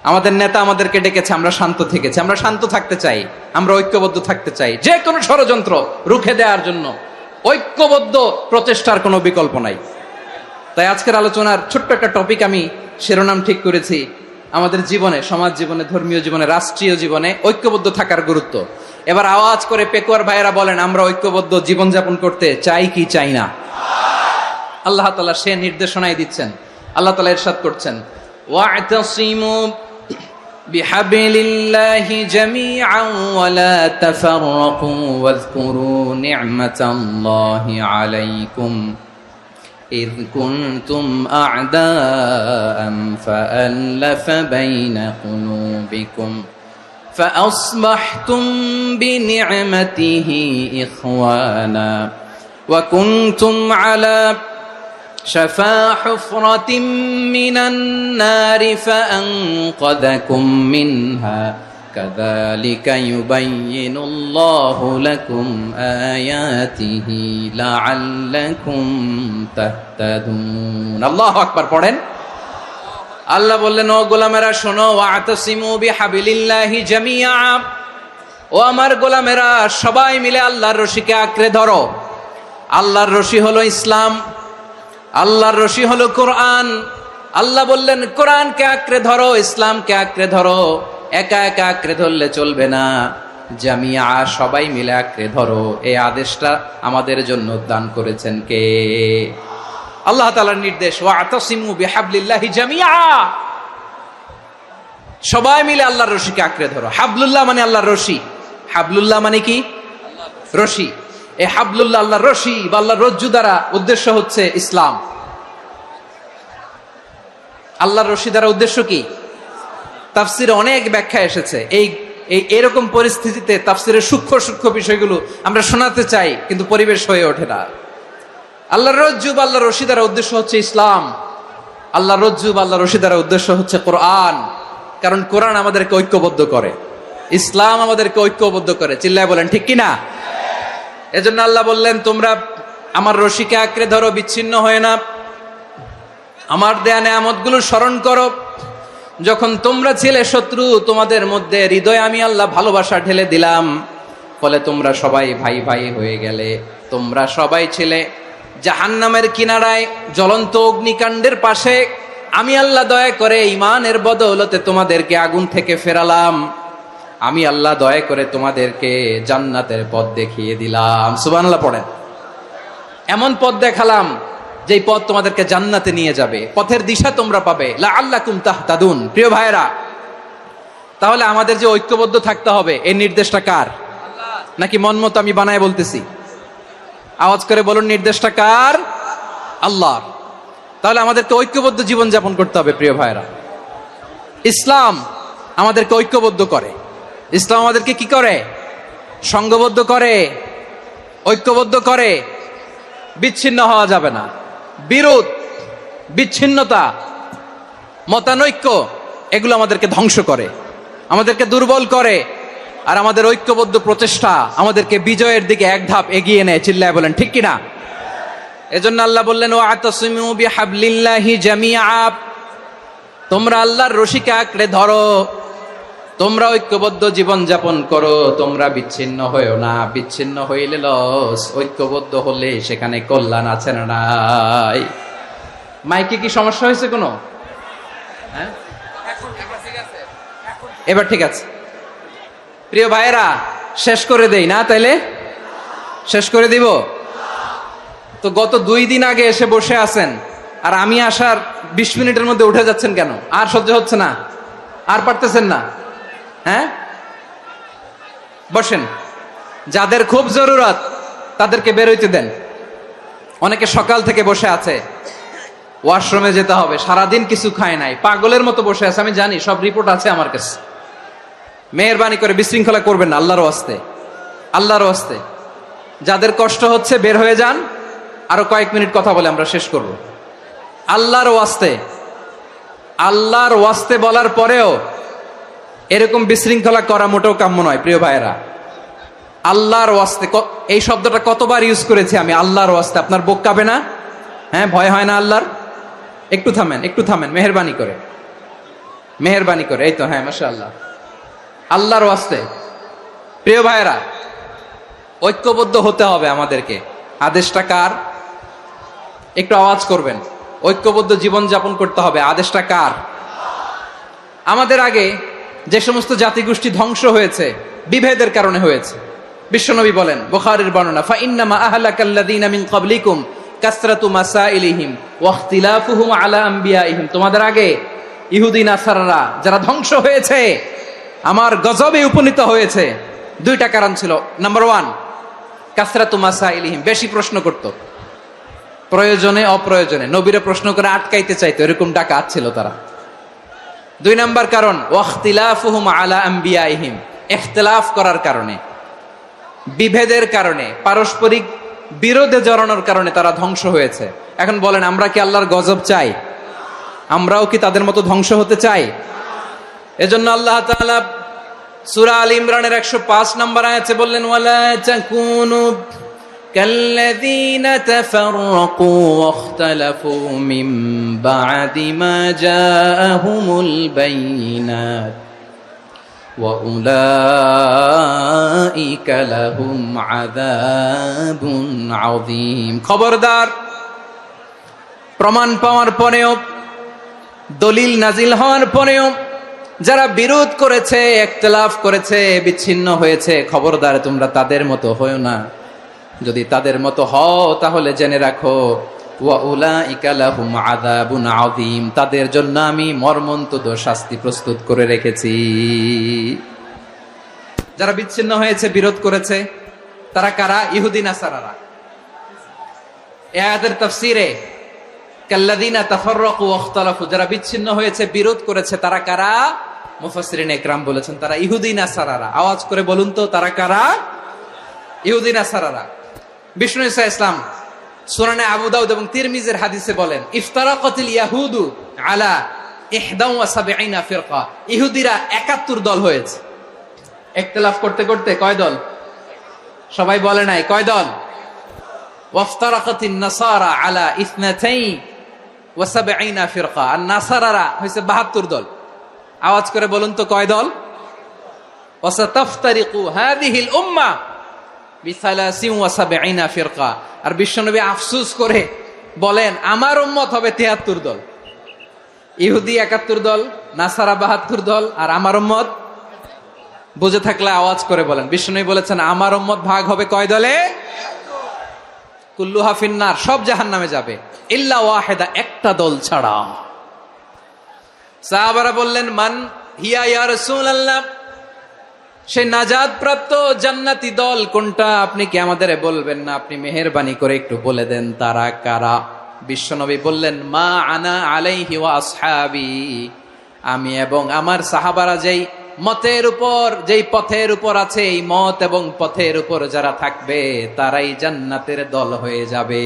আমাদের নেতা আমাদেরকে ডেকেছে, আমরা শান্ত থেকেছি। আমরা শান্ত থাকতে চাই, আমরা ঐক্যবদ্ধ থাকতে চাই। যে কোনো ষড়যন্ত্র রুখে দেওয়ার জন্য ঐক্যবদ্ধ প্রচেষ্টার কোনো বিকল্প নাই। তাই আজকের আলোচনার ছোট্ট একটা টপিক আমি শিরোনাম ঠিক করেছি, আমাদের জীবনে, সমাজ জীবনে, ধর্মীয় জীবনে, রাষ্ট্রীয় জীবনে ঐক্যবদ্ধ থাকার গুরুত্ব। এবার আওয়াজ করে পেকুয়ার ভাইয়েরা বলেন, আমরা ঐক্যবদ্ধ জীবনযাপন করতে চাই কি চাই না? আল্লাহ তাআলা সে নির্দেশনাই দিচ্ছেন। আল্লাহ তাআলা ইরশাদ করছেন, ওয়া'তাসিমু বিহাবলিল্লাহি জামিআন ওয়া লা তাফাররাকু ওয়াযকুরু নি'মাতাল্লাহি আলাইকুম إذ كنتم أعداء فألف بين قلوبكم فأصبحتم بنعمته إخوانا وكنتم على شفا حفرة من النار فأنقذكم منها كذلك يبين الله لكم آياته لعلكم تهتدون الله أكبر পড়েন। আল্লাহ বললেন, ও গোলামেরা শোনো, ওয়া'তাসিমু বিহাবলিল্লাহি জামিআ, ও আমার গোলামেরা সবাই মিলে আল্লাহর রশিকে আঁকড়ে ধরো। আল্লাহর রশি হলো ইসলাম, আল্লাহর রশি হলো কোরআন। আল্লাহ বললেন, কোরআনকে আঁকড়ে ধরো, ইসলামকে আঁকড়ে ধরো। একা একা আঁকড়ে ধরলে চলবে না, জামিয়া, সবাই মিলে আঁকড়ে ধরো। এই আদেশটা আমাদের জন্য দান করেছেন কে? আল্লাহ তাআলার নির্দেশ, ওয়া'তাসিমু বিহাবলিল্লাহি জামিআ, সবাই মিলে আল্লাহর রশিকে আঁকড়ে ধরো। হাবলুল্লাহ মানে আল্লাহর রশি। হাবলুল্লাহ মানে কি? রশি। এই হাবলুল্লাহ, আল্লাহর রশি বা আল্লাহর রজ্জু দ্বারা উদ্দেশ্য হচ্ছে ইসলাম। আল্লাহর রশি দ্বারা উদ্দেশ্য কি? তাফসিরে অনেক ব্যাখ্যা এসেছে। এরকম পরিস্থিতিতে তাফসিরের সূক্ষ্ম সূক্ষ্ম বিষয়গুলো আমরা শোনাতে চাই, কিন্তু পরিবেশ হয়ে ওঠে না। আল্লাহর রজ্জু বা আল্লাহর রশি দ্বারা উদ্দেশ্য হচ্ছে ইসলাম। আল্লাহর রজ্জু বা আল্লাহর রশি দ্বারা উদ্দেশ্য হচ্ছে কোরআন, কারণ কোরআন আমাদেরকে ঐক্যবদ্ধ করে, ইসলাম আমাদেরকে ঐক্যবদ্ধ করে। চিল্লায় বলেন ঠিক কিনা? এজন্য আল্লাহ বললেন, তোমরা আমার রশিকে আঁকড়ে ধরো, বিচ্ছিন্ন হয়ে না। আমার দেয়া নেয়ামতগুলো স্মরণ করো। যখন তোমরা ছিলে শত্রু, তোমাদের মধ্যে হৃদয়ে আমি আল্লাহ ভালোবাসা ঢেলে দিলাম, ফলে তোমরা সবাই ভাই ভাই হয়ে গেলে। তোমরা সবাই ছিলে জাহান্নামের কিনারায়, জ্বলন্ত অগ্নিকাণ্ডের পাশে। আমি আল্লাহ দয়া করে ঈমানের বদৌলতে তোমাদেরকে আগুন থেকে ফেরালাম। আমি আল্লাহ দয়া করে তোমাদেরকে জান্নাতের পথ দেখিয়ে দিলাম। সুবহানাল্লাহ পড়েন। এমন পথ দেখালাম যেই পথ তোমাদেরকে জান্নাতে নিয়ে যাবে, পথের দিশা তোমরা পাবে। লাআল্লাকুম তাহতাদুন। প্রিয় ভাইরা, তাহলে আমাদের যে ঐক্যবদ্ধ থাকতে হবে, এই নির্দেশটা কার? নাকি মন মতো আমি বানায় বলতেছি? আওয়াজ করে বলুন, নির্দেশটা কার? আল্লাহ। তাহলে আমাদেরকে ঐক্যবদ্ধ জীবন যাপন করতে হবে। প্রিয় ভাইরা, ইসলাম আমাদেরকে ঐক্যবদ্ধ করে। ইসলাম আমাদেরকে কি করে? সংঘবদ্ধ করে, ঐক্যবদ্ধ করে। বিচ্ছিন্ন হওয়া যাবে না। বিরোধ, বিচ্ছিন্নতা, মতানৈক্য, এগুলো আমাদেরকে ধ্বংস করে, আমাদেরকে দুর্বল করে। আর আমাদের ঐক্যবদ্ধ প্রচেষ্টা আমাদেরকে বিজয়ের দিকে এক ধাপ এগিয়ে নেয়। চিল্লায় বলেন ঠিক কিনা? এজন্য আল্লাহ বললেন, ওয়া'তাসিমু বিহাবলিল্লাহি জামিআ, তোমরা আল্লাহর রশিকে আঁকড়ে ধরো, তোমরা ঐক্যবদ্ধ জীবন যাপন করো, তোমরা বিচ্ছিন্ন হয়েও না। বিচ্ছিন্ন হইলে লস, ঐক্যবদ্ধ হলে সেখানে কল্যাণ আছে না নাই? মাইকে কি সমস্যা হয়েছে কোনো? হ্যাঁ, এবার ঠিক আছে। প্রিয় ভাইয়েরা, শেষ করে দেই না? তাইলে শেষ করে দিব তো? গত 2 দিন আগে এসে বসে আছেন, আর আমি আসার 20 মিনিটের মধ্যে উঠে যাচ্ছেন কেন? আর সহ্য হচ্ছে না? আর পারতেছেন না? হ্যাঁ, বসেন। যাদের খুব জরুরত তাদেরকে বের হইতে দেন। অনেকে সকাল থেকে বসে আছে, ওয়াশরুমে যেতে হবে, সারাদিন কিছু খায় নাই, পাগলের মতো বসে আছে। আমি জানি, সব রিপোর্ট আছে আমার কাছে। মেহেরবানি করে বিশৃঙ্খলা করবেন না, আল্লাহর ওয়াস্তে, আল্লাহর ওয়াস্তে। যাদের কষ্ট হচ্ছে বের হয়ে যান। আরো কয়েক মিনিট কথা বলে আমরা শেষ করব। আল্লাহর ওয়াস্তে, আল্লাহর ওয়াস্তে বলার পরেও এরকম বিশৃঙ্খলা করা মোটেও কাম্য নয়। প্রিয় ভাইয়েরা, আল্লাহর ওয়াস্তে, এই শব্দটা কতবার ইউজ করেছি আমি, আল্লাহর ওয়াস্তে। আপনার বুক কাঁপে না? হ্যাঁ, ভয় হয় না আল্লাহর? একটু থামেন, একটু থামেন, মেহেরবানি করে। মেহেরবানি করে। এই তো, হ্যাঁ, মাশাআল্লাহ। আল্লাহর ওয়াস্তে প্রিয় ভাইয়েরা, ঐক্যবদ্ধ হতে হবে আমাদেরকে। আদেশটা কার? একটু আওয়াজ করবেন। ঐক্যবদ্ধ জীবন যাপন করতে হবে। আদেশটা কার? আমাদের আগে যে সমস্ত জাতিগোষ্ঠী ধ্বংস হয়েছে বিভেদের কারণে হয়েছে। বিশ্বনবী বলেন, বুখারীর বর্ণনা, ফা ইন্নামা আহলাকাল্লাযীনা মিন ক্বাবলিকুম কাসরাতু মাসাইলিহিম ওয়া ইখতিলাফুহুম আলা আমবিয়াইহিম। তোমাদের আগে ইহুদি নাসারারা যারা ধ্বংস হয়েছে, আমার গজবে উপনীত হয়েছে, দুইটা কারণ ছিল। নাম্বার 1, কাসরাতু মাসাইলিহিম, বেশি প্রশ্ন করত, প্রয়োজনে অপ্রয়োজনে নবীরে প্রশ্ন করে আটকাইতে চাইতো, এরকম ডাকাত ছিল তারা। 2 নাম্বার কারণ, ওয়াখতিলাফুহুম আলা আমবিয়াইহিম, ইখতিলাফ করার কারণে, বিভেদের কারণে, পারস্পরিক বিরোধে জড়ানোর কারণে তারা ধ্বংস হয়েছে। এখন বলেন, আমরা কি আল্লাহর গজব চাই? আমরাও কি তাদের মতো ধ্বংস হতে চাই? এজন্য আল্লাহ তাআলা সূরা আল ইমরানের 105 নম্বর আয়াতে বললেন, ওয়ালা তাকুনু কাল্লাযীনা তাফাররাকু ওয়াখতালাফু মিন বা'দি মা জাআহুমুল বাইয়িনাত ওয়া উলাইকা লাহুম আযাবুন আযীম। খবরদার, প্রমাণ পাওয়ার পরেও, দলিল নাজিল হওয়ার পরেও যারা বিরোধ করেছে, ইখতিলাফ করেছে, বিচ্ছিন্ন হয়েছে, খবরদার তোমরা তাদের মতো হয়ো না। যদি তাদের মতো হও তাহলে জেনে রাখো, ওয়া উলাইকা লাহুম আযাবুন আযীম, তাদের জন্য আমি মর্মন্তুদ শাস্তি প্রস্তুত করে রেখেছি। যারা বিচ্ছিন্ন হয়েছে, বিরোধ করেছে, তারা কারা? ইহুদি নাসারারা। এই আয়াতের তাফসীরে কাল্লাযীনা তাফাররাকু ওয়াখতালাফু, যারা বিচ্ছিন্ন হয়েছে, বিরোধ করেছে, তারা কারা? মুফাসসিরিন ইকরাম বলেছেন তারা ইহুদি নাসারারা। আওয়াজ করে বলুন তো, তারা কারা? ইহুদি নাসারারা। বিষ্ণু ঈসা ইসলাম সুনানে আবু দাউদ এবং তিরমিজির হাদিসে বলেন, ইফতারাকাতিল ইয়াহুদু আলা 71 ফিরকা, ইহুদিরা 71 দল হয়েছে। ইখতিলাফ করতে করতে কয় দল? সবাই বলে নাই, কয় দল? ওয়াফতারাকাতিন নাসারা আলা 72 ফিরকা, আর নাসারারা হইছে 72 দল। আওয়াজ করে বলুন তো, কয় দল? ওয়াসাতাফতারিকু হাযিহিল উম্মাহ বি73 ফিরকা। আর বিশ্বনবী আফসোস করে বলেন, আমার উম্মত হবে 73 দল। ইহুদি 71 দল, নাসারা 72 দল, আর আমার উম্মত, বুঝে থাকলে আওয়াজ করে বলেন। বিশ্বনবী বলেছেন, আমার উম্মত ভাগ হবে কয় দলে? কুল্লুহা ফিন্নার, সব জাহান্নামে যাবে, ইল্লা ওয়াহিদা, একটা দল ছাড়া। সাহাবারা বললেন, মান হিয়া ইয়া রাসূলুল্লাহ, সেই নাজাত প্রাপ্ত জান্নাতি দল কোনটা? আপনি কি আমাদের বলবেন না? আপনি মেহেরবানি করে একটু বলে দেন তারা কারা। বিশ্বনবী বললেন, মা আনা আলাইহি ওয়া আসহাবি, আমি এবং আমার সাহাবারা যেই মতের উপর, যেই পথের উপর আছে, এই মত এবং পথের উপর যারা থাকবে তারাই জান্নাতের দল হয়ে যাবে।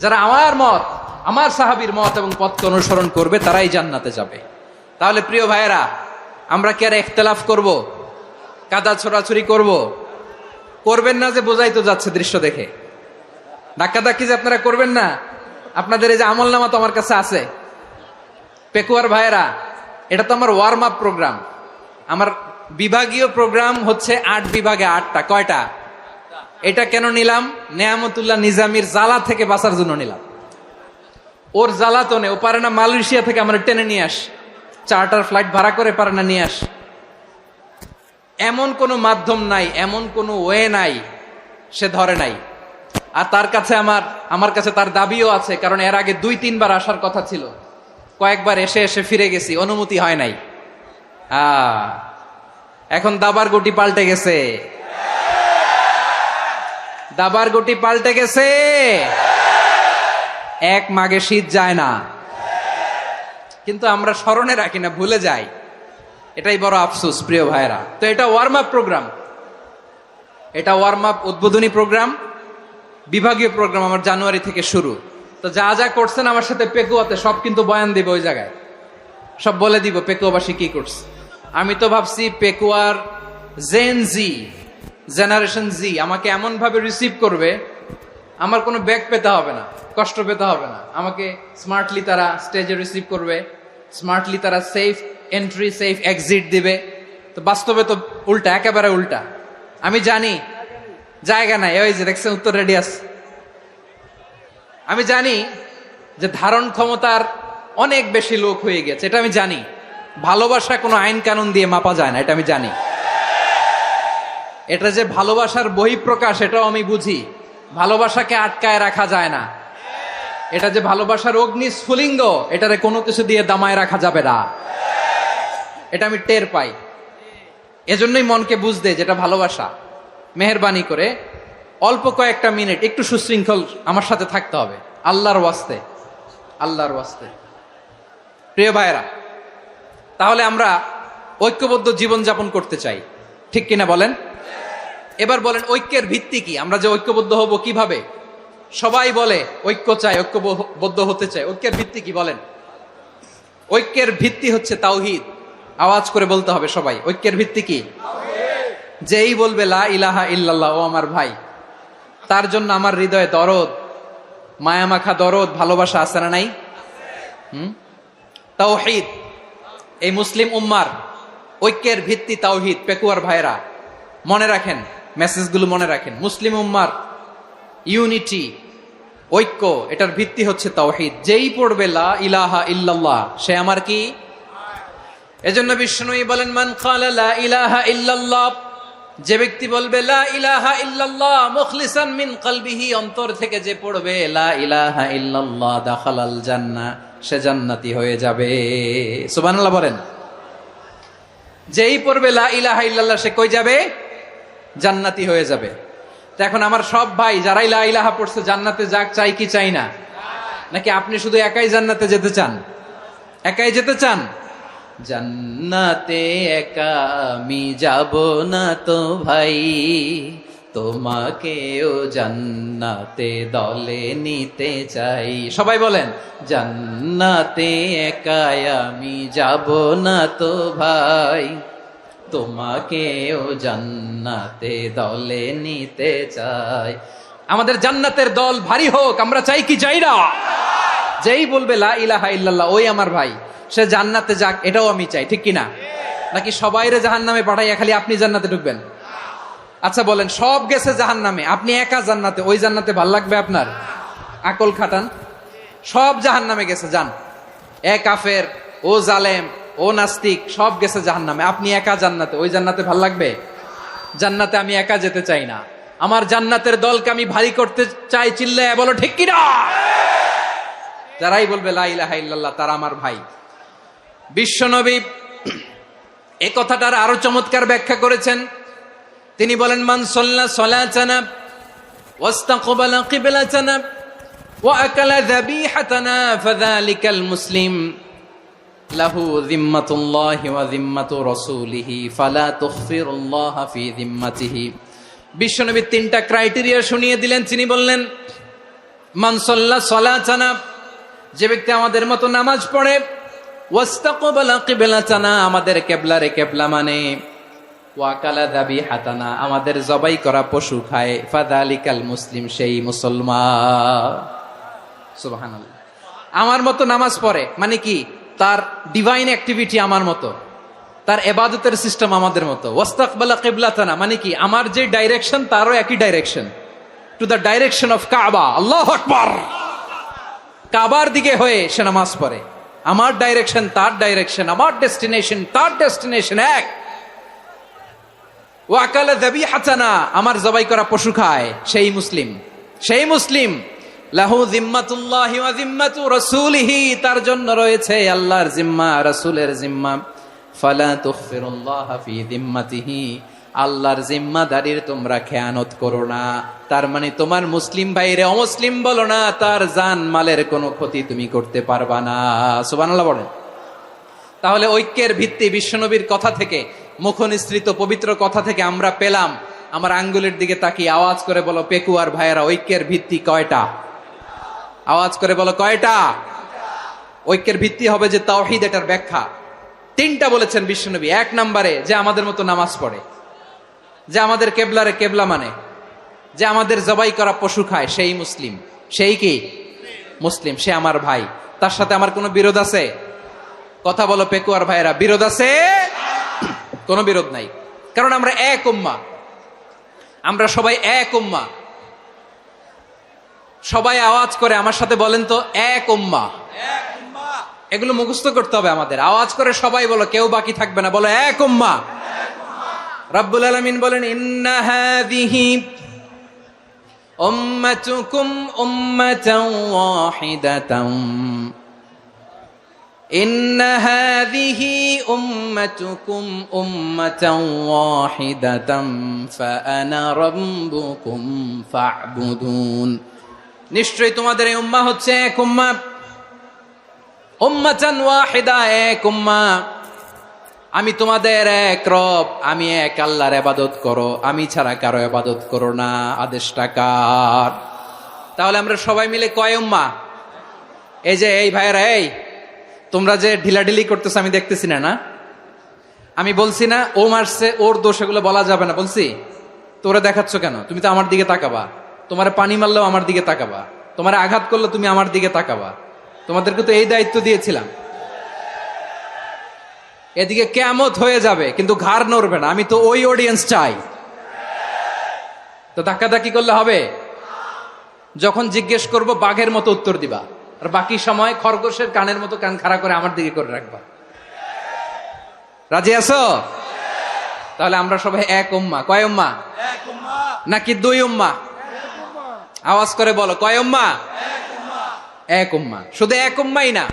যারা আমার মত, আমার সাহাবীর মত এবং পথকে অনুসরণ করবে তারাই জান্নাতে যাবে। তাহলে প্রিয় ভাইয়েরা, আমরা কি আর ইখতিলাফ করব? কাদা ছোড়াছুরি করব? করবেন না যে বোঝাই তো যাচ্ছে দৃশ্য দেখে। ধাক্কাধাক্কি যে আপনারা করবেন না। আপনাদের এই যে আমলনামা তো আমার কাছে আছে। পেকুয়ার ভাইয়েরা, এটা তো আমার ওয়ার্ম আপ প্রোগ্রাম। আমার বিভাগীয় প্রোগ্রাম হচ্ছে 8 বিভাগে 8টা। কয়টা? এটা কেন নিলাম? নেয়ামতুল্লাহ নিজামীর জ্বালা থেকে বাঁচার জন্য নিলাম। ওর জ্বালাতনে ও পারে না মালয়েশিয়া থেকে আমরা টেনে নিয়ে আস, চার্টার ফ্লাইট ভাড়া করে পারে না নিয়ে আস। এমন কোনো মাধ্যম নাই, এমন কোনো ওয়ে নাই সে ধরে নাই। আর তার কাছে আমার কাছে তার দাবিও আছে, কারণ এর আগে 2-3 বার আসার কথা ছিল। কয়েকবার এসে এসে ফিরে গেছি, অনুমতি হয় নাই। এখন দাবার গুটি পাল্টে গেছে, দাবার গুটি পাল্টে গেছে। এক মাঘে শীত যায় না, কিন্তু আমরা স্মরণে রাখি না, ভুলে যাই। এটাই বড় আফসোস প্রিয় ভাইরা। তো এটা ওয়ার্ম আপ প্রোগ্রাম, এটা ওয়ার্ম আপ উদ্বোধনী প্রোগ্রাম, বিভাগীয় প্রোগ্রাম আমার জানুয়ারি থেকে শুরু। তো যা যা করছেন আমার সাথে পেকুয়াতে সব কিন্তু বয়ান দিব, ওই জায়গায় সব বলে দিব পেকুয়াবাসী কি করছে। আমি তো ভাবছি পেকুয়ার জেনারেশন জি আমাকে এমন ভাবে রিসিভ করবে, আমার কোনো ব্যাগ পেতে হবে না, কষ্ট পেতে হবে না, আমাকে স্মার্টলি তারা স্টেজে রিসিভ করবে, স্মার্টলি তারা সেফ এন্ট্রি সেফ এক্সিট দিবে। তো বাস্তবে তো উল্টা, একেবারে উল্টা। আমি জানি জায়গা নাই, ওই যে দেখছেন উত্তর রেডি আছে। আমি জানি যে ধারণ ক্ষমতার অনেক বেশি লোক হয়ে গেছে, এটা আমি জানি। ভালোবাসা কোনো আইন কানুন দিয়ে মাপা যায় না, এটা আমি জানি। এটা যে ভালোবাসার বহিঃপ্রকাশ, এটাও আমি বুঝি। ভালোবাসাকে আটকায় রাখা যায় না। এটা যে ভালোবাসার অগ্নি স্ফুলিঙ্গ, এটারে কোনো কিছু দিয়ে দামায় রাখা যাবে না, এটা আমি টের পাই। এজন্যই মনকে বুঝতে যেটা ভালোবাসা। মেহেরবানি করে অল্প কয়েকটা মিনিট একটু সুশৃঙ্খল আমার সাথে থাকতে হবে, আল্লাহর ওয়াস্তে, আল্লাহর ওয়াস্তে। প্রিয় ভাইয়েরা, তাহলে আমরা ঐক্যবদ্ধ জীবন যাপন করতে চাই, ঠিক কিনা বলেন? এবার বলেন ঐক্যের ভিত্তি কি? আমরা যে ঐক্যবদ্ধ হব কিভাবে? সবাই বলে ঐক্য চাই, ঐক্যবদ্ধ হতে চাই। ঐক্যের ভিত্তি কি বলেন? ঐক্যের ভিত্তি হচ্ছে তাওহীদ। আওয়াজ করে বলতে হবে সবাই, ঐক্যের ভিত্তি কি? যেই বলবে লা ইলাহা ইল্লাল্লাহ, ও আমার ভাই, তার জন্য আমার হৃদয়ে দরদ, মায়ামাখা দরদ, ভালোবাসা আছে না নাই? তাওহীদ। এই মুসলিম উম্মার ঐক্যের ভিত্তি তাওহীদ। পেকুয়ার ভাইরা মনে রাখেন, মেসেজগুলো মনে রাখেন। মুসলিম উম্মার ইউনিটি, ঐক্য, এটার ভিত্তি হচ্ছে তাওহীদ। যেই পড়বে লা ইলাহা ইল্লাল্লাহ, সে আমার কি? এজন্য বিষ্ণুই বলেন, মান ক্বালা লা ইলাহা ইল্লাল্লাহ, যে ব্যক্তি বলবে লা ইলাহা ইল্লাল্লাহ মুখলিসান মিন কলবিহি, অন্তর থেকে যে পড়বে লা ইলাহা ইল্লাল্লাহ, দাখালাল জান্নাহ, সে জান্নাতি হয়ে যাবে। সুবহানাল্লাহ বলেন। যেই পড়বে লা ইলাহা ইল্লাল্লাহ, সে কই যাবে? জান্নাতি হয়ে যাবে। তো এখন আমার সব ভাই যারাই লা ইলাহা পড়ছে জান্নাতে যাক, চাই কি চাই না? নাকি আপনি শুধু একাই জান্নাতে যেতে চান? একাই যেতে চান? জান্নাতে একা আমি যাব না তো ভাই, তোমাকেও জান্নাতে দলে নিতে চাই। সবাই বলেন, জান্নাতে একা আমি যাব না তো ভাই, তোমাকেও জান্নাতে দলে নিতে চাই। আমাদের জান্নাতের দল ভারী হোক, আমরা চাই কি চাই না? যেই বলবে লা ইলাহা ইল্লাল্লাহ, ওই আমার ভাই, সে জান্নাতে যাক, এটাও আমি চাই, ঠিক কিনা? নাকি সবাইরে জাহান্নামে পাঠাইয়া খালি আপনি জান্নাতে ঢুকবেন? আচ্ছা বলেন, সব গেছে জাহান্নামে, আপনি একা জান্নাতে, ওই জান্নাতে ভাল লাগবে আপনার? আকল খাটান। সব জাহান্নামে গেছে, যান। এ কাফের, ও জালেম, ও নাস্তিক, সব গেছে জাহান্নামে, আপনি একা জান্নাতে, ওই জান্নাতে ভাল লাগবে? জান্নাতে আমি একা যেতে চাই না, আমার জান্নাতের দলকে আমি ভারী করতে চাই। চিল্লায় বলো ঠিক কিনা? যারাই বলবে লা ইলাহা ইল্লাল্লাহ, তারা আমার ভাই। বিশ্বনবী এই কথাটার আরো চমৎকার ব্যাখ্যা করেছেন। তিনি বলেন, মান সাল্লা সালাতানা ওয়াস্তাকবালা কিবলাতানা ওয়া আকালা যাবিহাতানা ফাযালিকাল মুসলিম লাহু যিম্মাতুল্লাহি ওয়া যিম্মাতু রাসূলিহি ফালা তুখফিরুল্লাহা ফি যিম্মাতিহি। বিশ্বনবী তিনটা ক্রাইটেরিয়া শুনিয়ে দিলেন। তিনি বললেন, মান সাল্লা সালাতানা, যে ব্যক্তি আমাদের মতো নামাজ পড়ে, ওয়াস্তাকবালা কিবলাতানা, আমাদের কিবলারে কিবলা মানে, ওয়াকালা যাবিহাতানা, আমাদের জবাই করা পশু খায়, ফাযালিকাল মুসলিম, সেই মুসলমান। সুবহানাল্লাহ। আমার মতো নামাজ পড়ে মানে কি? তার ডিভাইন অ্যাক্টিভিটি আমার মতো, তার ইবাদতের সিস্টেম আমাদের মতো। ওয়াস্তাকবালা কিবলাতানা মানে কি? আমার যে ডাইরেকশন, তারও একই direction, to the direction of কাবা। আল্লাহু আকবার। কাবার দিকে হয়ে সে নামাজ পড়ে। আমার ডাইরেকশন, তার ডাইরেকশন, আমার ডেস্টিনেশন, তার ডেস্টিনেশন এক। ওয়াকালা যাবিহাতানা, আমার জবাই করা পশু খায়, সেই মুসলিম, সেই মুসলিম। লাহু যিম্মাতুল্লাহি ওয়া যিম্মাতু রাসূলিহি, তার জন্য রয়েছে আল্লাহর জিম্মা, রাসূলের জিম্মা। ফালা তুখফিরুল্লাহা ফি যিম্মাতিহি, আল্লাহর জিম্মাদারির তোমরা খেয়ানত করো না। তার মানে তোমার মুসলিম ভাইরে অমুসলিম বলো না, তার জান মালের কোনো ক্ষতি তুমি করতে পারবা না। সুবহানাল্লাহ বলেন। তাহলে ঐক্যের ভিত্তি বিশ্বনবীর কথা থেকে, মুখনিসৃত পবিত্র কথা থেকে আমরা পেলাম। আমার আঙ্গুলের দিকে তাকিয়ে আওয়াজ করে বলো পেকুয়ার ভাইয়েরা, ঐক্যের ভিত্তি কয়টা? আওয়াজ করে বলো কয়টা? ঐক্যের ভিত্তি হবে যে তাওহীদ, এটার ব্যাখ্যা তিনটা বলেছেন বিশ্বনবী। এক নম্বরে, যে আমাদের মতো নামাজ পড়ে, যে আমাদের কেবলারে কেবলা মানে, যে আমাদের জবাই করা পশু খায় সেই মুসলিম, সেই কি মুসলিম, সে আমার ভাই, তার সাথে আমার কোনো বিরোধ আছে? কথা বলো পেকুয়ার ভাইরা, বিরোধ আছে? কোনো বিরোধ নাই, কারণ আমরা এক উম্মাহ, আমরা সবাই এক উম্মাহ। সবাই আওয়াজ করে আমার সাথে বলেন তো, এক উম্মাহ। এগুলো মুখস্থ করতে হবে আমাদের। আওয়াজ করে সবাই বলো, কেউ বাকি থাকবে না, বলো এক উম্মাহ। রব্বুল আলামিন বলেন, ইন্না হাযিহি উম্মাতুকুম উম্মাতান ওয়াহিদাতান, ইন্না হাযিহি উম্মাতুকুম উম্মাতান ওয়াহিদাতান ফাআনা রাব্বুকুম ফা'বুদুন। নিশ্চয়ই তোমাদের এই উম্মাহ হচ্ছে এক উম্মাহ, উম্মাতান ওয়াহিদা, এক উম্মাহ। আমি তোমাদের এক রব, আমি এক আল্লাহর ইবাদত করো, আমি ছাড়া কারো ইবাদত করো না। আদেশটা কার? তাহলে আমরা সবাই মিলে কয় উম্মাহ? এই যে এই ভাইয়েরা, এই তোমরা যে ঢিলাঢিলি করতেছো আমি দেখতেছি না, না আমি বলছি না ও মারছে ওর দোষ, এগুলো বলা যাবে না বলছি? তোরা দেখাচ্ছ কেন? তুমি তো আমার দিকে তাকাবা। তোমার পানি মারলেও আমার দিকে তাকাবা, তোমার আঘাত করলে তুমি আমার দিকে তাকাবা। তোমাদেরকে তো এই দায়িত্ব দিয়েছিলাম। এদিকে কিয়ামত হয়ে যাবে কিন্তু ঘাড় নড়বে না, আমি তো ওই অডিয়েন্স চাই। তো ধাক্কাধাক্কি করলে হবে? যখন জিজ্ঞেস করব বাঘের মতো উত্তর দিবা, আর বাকি সময় খরগোশের কানের মতো কান খাড়া করে আমার দিকে করে রাখবা। রাজি আছো? তাহলে আমরা সবাই এক উম্মাহ। কয় উম্মাহ? নাকি দুই উম্মাহ? আওয়াজ করে বলো, কয় উম্মাহ? এক উম্মাহ। শুধু এক উম্মাই না,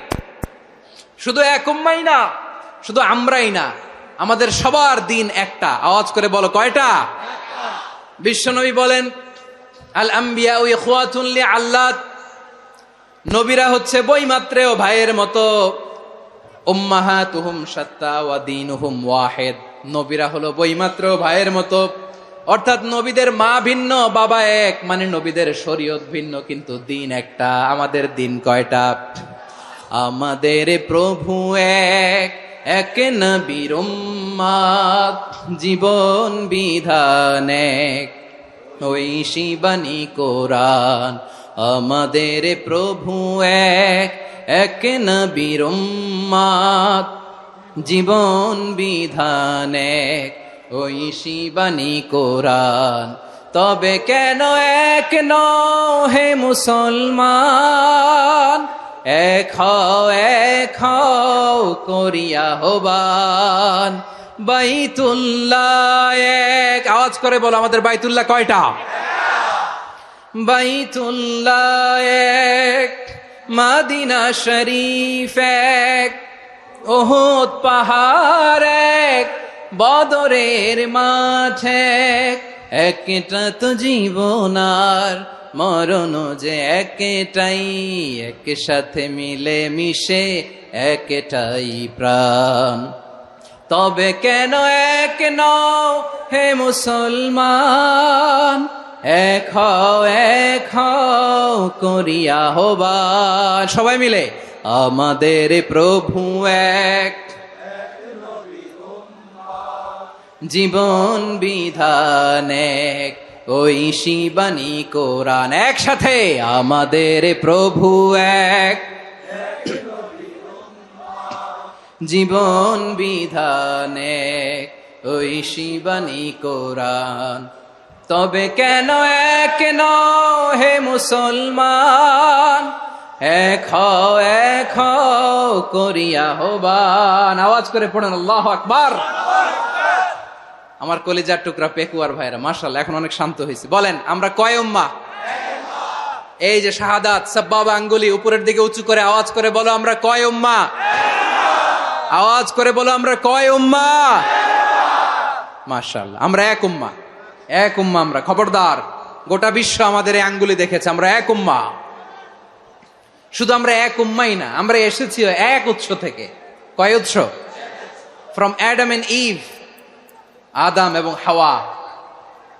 শুধু এক উম্মাই না, শুধু আমরাই না, আমাদের সবার দিন একটা। আওয়াজ করে বলো, কয়টা? বিশ্বনবী বলেন, আল আম্বিয়া ইখওয়াতুন লিআল্লাত, নবীরা হচ্ছে বৈমাত্রেয় ভাইয়ের মতো। উম্মাহাতুহুম শাত্তা ওয়া দীনুহুম ওয়াহিদ, নবীরা হলো বৈমাত্রেয় ভাইয়ের মতো। অর্থাৎ নবীদের মা ভিন্ন, বাবা এক, মানে নবীদের শরীয়ত ভিন্ন, কিন্তু দিন একটা। আমাদের দিন কয়টা? আমাদের প্রভু এক, এক নবীর উম্মাত, জীবন বিধান এক, ঐশী বাণী কোরআন। আমাদের প্রভু এক, এক নবীর উম্মাত, জীবন বিধান এক, ঐশী বাণী কোরআন। তবে কেন এক নও হে মুসলমান, এক হও করিয়া হবান। বাইতুল্লাহ এক, আওয়াজ করে বলো আমাদের বাইতুল্লাহ কয়টা? বাইতুল্লাহ এক, মদিনা শরীফ এক, উহুদ পাহাড় এক, বদরের মাঠ এক। একটা তো জীবন আর মরণ যে একটাই, একসাথে মিলে মিশে একটাই প্রাণ। তবে কেন এক নও হে মুসলমান, এক হও করিয়া হবান। সবাই মিলে, আমাদের প্রভু এক, জীবন বিধান এক, ঐশী বাণী কোরআন। একসাথে, আমাদের প্রভু এক, জীবন বিধান এক, ঐশী বাণী কোরআন। তবে কেন এক নও হে মুসলমান, এক হও করিয়া হবান। আওয়াজ করে পড়েন আল্লাহু আকবার। আমার কলিজার টুকরা পেকুয়ার ভাইরা, মাশাআল্লাহ এখন অনেক শান্ত হয়েছে। বলেন আমরা কয় উম্মাহ? এই যে শাহাদাত সাব্বাবা আঙ্গুলি উপরের দিকে উঁচু করে আওয়াজ করে বলো, আমরা কয় উম্মাহ? আওয়াজ করে বলো, আমরা কয় উম্মাহ? মাশাআল্লাহ, আমরা এক উম্মাহ, এক উম্মাহ আমরা। খবরদার, গোটা বিশ্ব আমাদের এই আঙ্গুলি দেখেছে, আমরা এক উম্মাহ। শুধু আমরা এক উম্মাই না, আমরা এসেছি এক উৎস থেকে। কয় উৎস? ফ্রম অ্যাডাম এন্ড ইভ, আদম এবং হাওয়া,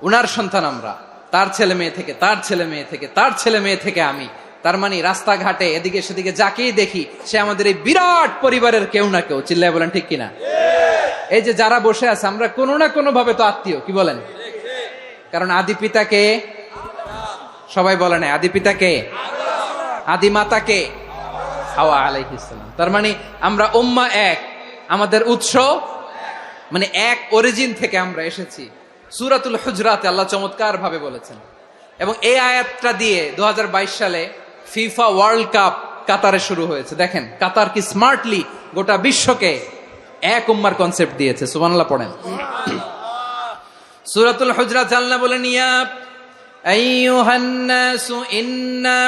উনার সন্তান আমরা। তার ছেলে মেয়ে থেকে, তার ছেলে মেয়ে থেকে, তার ছেলে মেয়ে থেকে আমি। তার মানে রাস্তাঘাটে এদিকে সেদিকে যাকেই দেখি সে আমাদের এই বিরাট পরিবারের কেউ না কেউ। চিল্লায় বলেন ঠিক কিনা? এই যে যারা বসে আছে আমরা কোনো না কোনো ভাবে তো আত্মীয়, কি বলেন? কারণ আদি পিতাকে সবাই বলে না আদি পিতাকে, আদি মাতাকে, হাওয়া আলাইহিস সালাম। তার মানে আমরা উম্মা এক, আমাদের উৎস মানে এক অরিজিন থেকে আমরা এসেছি। সূরাতুল হুজরাতে আল্লাহ চমৎকার ভাবে বলেছেন, এবং এই আয়াতটা দিয়ে 2022 সালে ফিফা ওয়ার্ল্ড কাপ কাতারে শুরু হয়েছে। দেখেন কাতার কি স্মার্টলি গোটা বিশ্বকে এক উম্মার কনসেপ্ট দিয়েছে। সুবহানাল্লাহ পড়েন। সূরাতুল হুজরাত আল্লাহ বলেন, ইয়া আইয়ুহান নাসু ইন্না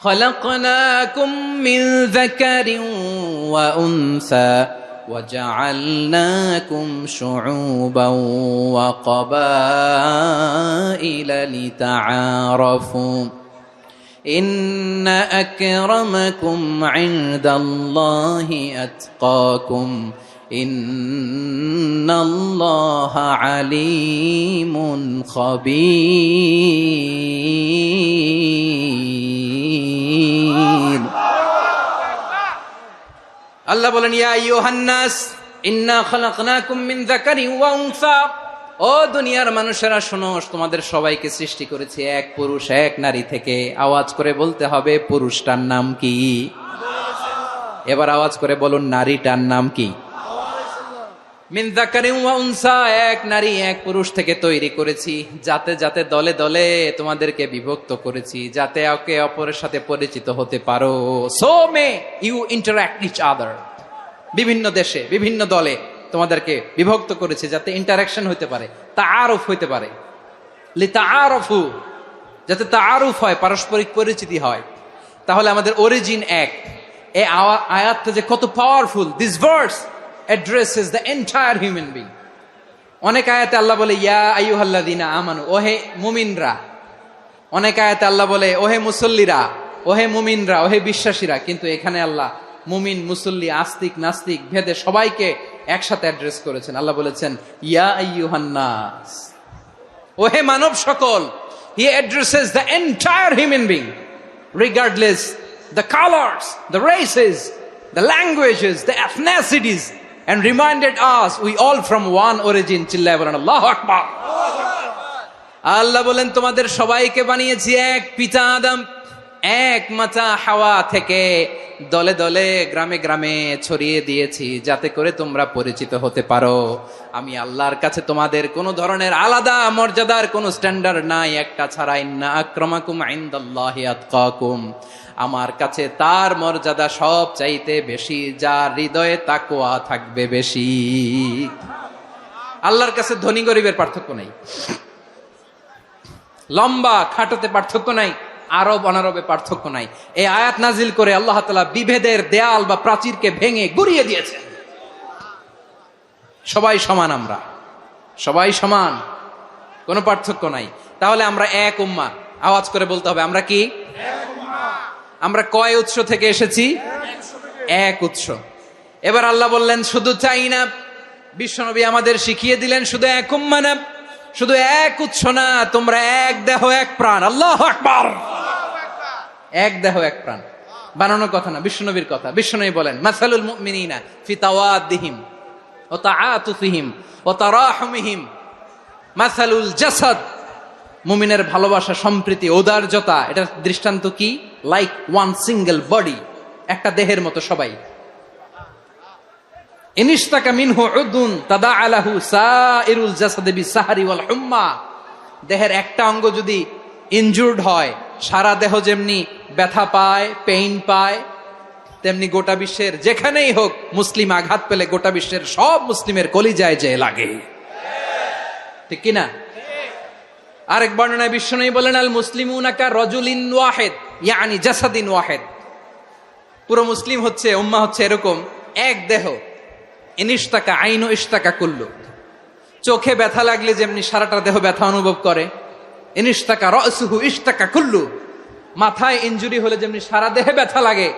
খলাকনাকুম মিন যাকারিন ওয়া উনসা وجعلناكم شعوبا وقبائل لتعارفوا إن أكرمكم عند الله أتقاكم إن الله عليم خبير। আল্লাহ বলেন, ইয়া আইয়ুহান নাস ইন্না খলাকনাকুম মিন যাকারিন ওয়া উনসা, ও দুনিয়ার মানুষেরা শোনো, তোমাদের সবাইকে সৃষ্টি করেছি এক পুরুষ এক নারী থেকে। আওয়াজ করে বলতে হবে পুরুষটার নাম কি? এবার আওয়াজ করে বলুন নারীটার নাম কি? মিন যাকারিন ওয়া উনসা, এক নারী এক পুরুষ থেকে তৈরি করেছি। যাতে যাতে দলে দলে তোমাদেরকে বিভক্ত করেছি, যাতে একে অপরের সাথে পরিচিত হতে পারো। So may you interact each other. বিভিন্ন দেশে বিভিন্ন দলে তোমাদেরকে বিভক্ত করেছি যাতে ইন্টারাকশন হতে পারে, তাআরুফ হতে পারে। লিতাআরফু, যাতে তাআরুফ হয়, পারস্পরিক পরিচিতি হয়। তাহলে আমাদের অরিজিন এক। এই আয়াতটা যে কত powerful. This verse addresses the entire human being. অনেক আয়াতে আল্লাহ বলে ইয়া আইয়ুহাল্লাযীনা আমানু, ওহে মুমিনরা। অনেক আয়াতে আল্লাহ বলে ওহে মুসল্লিরা, ওহে মুমিনরা, ওহে বিশ্বাসীরা। কিন্তু এখানে আল্লাহ মুমিন মুসল্লি আস্তিক নাস্তিক ভেদে সবাইকে একসাথে অ্যাড্রেস করেছেন। আল্লাহ বলেছেন ইয়া আইয়ুহান নাস, ওহে মানব সকল। He addresses the entire human being regardless the colors, the races, the languages, the ethnicities, and reminded us we all from one origin. চিল্লায় বলেন আল্লাহু আকবার। আল্লাহ বলেন তোমাদের সবাইকে বানিয়েছি এক পিতা আদম, এক মাতা হাওয়া থেকে। দলে দলে গ্রামে গ্রামে ছড়িয়ে দিয়েছি যাতে করে তোমরা পরিচিত হতে পারো। আমি আল্লাহর কাছে তোমাদের কোনো ধরনের আলাদা মর্যাদার কোনো স্ট্যান্ডার্ড নাই, একটা ছাড়া। ইন্না আক্রামাকুম ইনদাল্লাহি আতকাকুম, আমার কাছে তার মর্যাদা সব চাইতে বেশি যার হৃদয়ে তাকওয়া থাকবে বেশি। আল্লাহর কাছে ধনী গরিবের পার্থক্য নাই, লম্বা খাটোতে পার্থক্য নাই, আরব অনারবে পার্থক্য নাই। এই আয়াত নাজিল করে আল্লাহ তাআলা বিভেদের দেয়াল বা প্রাচীরকে ভেঙে গুড়িয়ে দিয়েছেন। সবাই সমান, আমরা সবাই সমান, কোনো পার্থক্য নাই। তাহলে আমরা এক উম্মাহ। আওয়াজ করে বলতে হবে আমরা কি? আমরা কয় উৎস থেকে এসেছি? এক উৎস। এবার আল্লাহ বললেন শুধু চাই না, বিশ্বনবী আমাদের শিখিয়ে দিলেন শুধু এক উম্মাহ না, শুধু এক উৎস না, তোমরা এক দেহ এক প্রাণ। আল্লাহু আকবার। এক দেহ এক প্রাণ বানানোর কথা না, বিশ্বনবীর কথা। বিশ্বনবী বলেন মাসালুল মুমিনিনা ফি তাওয়াদ্দিহিম ওয়া তাআতুফিহিম ওয়া তারাহুমিহিম মাসালুল জাসাদ। মুমিনের ভালোবাসা, সম্প্রীতি, ঔদার্যতা, এটার দৃষ্টান্ত কি? লাইক ওয়ান সিঙ্গেল বডি, একটা দেহের মতো সবাই। ইনিশতাকা মিনহু উদুন তাদাআ লাহু সাইরুল জাসাদি বিসাহরি ওয়াল হুম্মা। দেহের একটা অঙ্গ যদি ইনজুর্ড হয়, সারা দেহ যেমনি ব্যথা পায়, পেইন পায়, তেমনি গোটা বিশ্বের যেখানেই হোক মুসলিম আঘাত পেলে গোটা বিশ্বের সব মুসলিমের কলিজায় যে লাগে, ঠিক কিনা? আরেক বর্ণনায় বিশ্বনবী বলেন আল মুসলিমুনা কা রাজুলিন ওয়াহিদ ইয়ানি জাসাদিন ওয়াহিদ। পুরো মুসলিম হচ্ছে, উম্মাহ হচ্ছে এরকম এক দেহ। ইনিশতাকা আইনু ইশতাকা কুল্লু। চোখে ব্যথা লাগলে যেমনি সারাটা দেহ ব্যথা অনুভব করে, ইনিশতাকা রাসুহু ইশতাকা কুল্লু। মাথায় ইনজুরি হলে যেমনি সারা দেহে ব্যথা লাগে,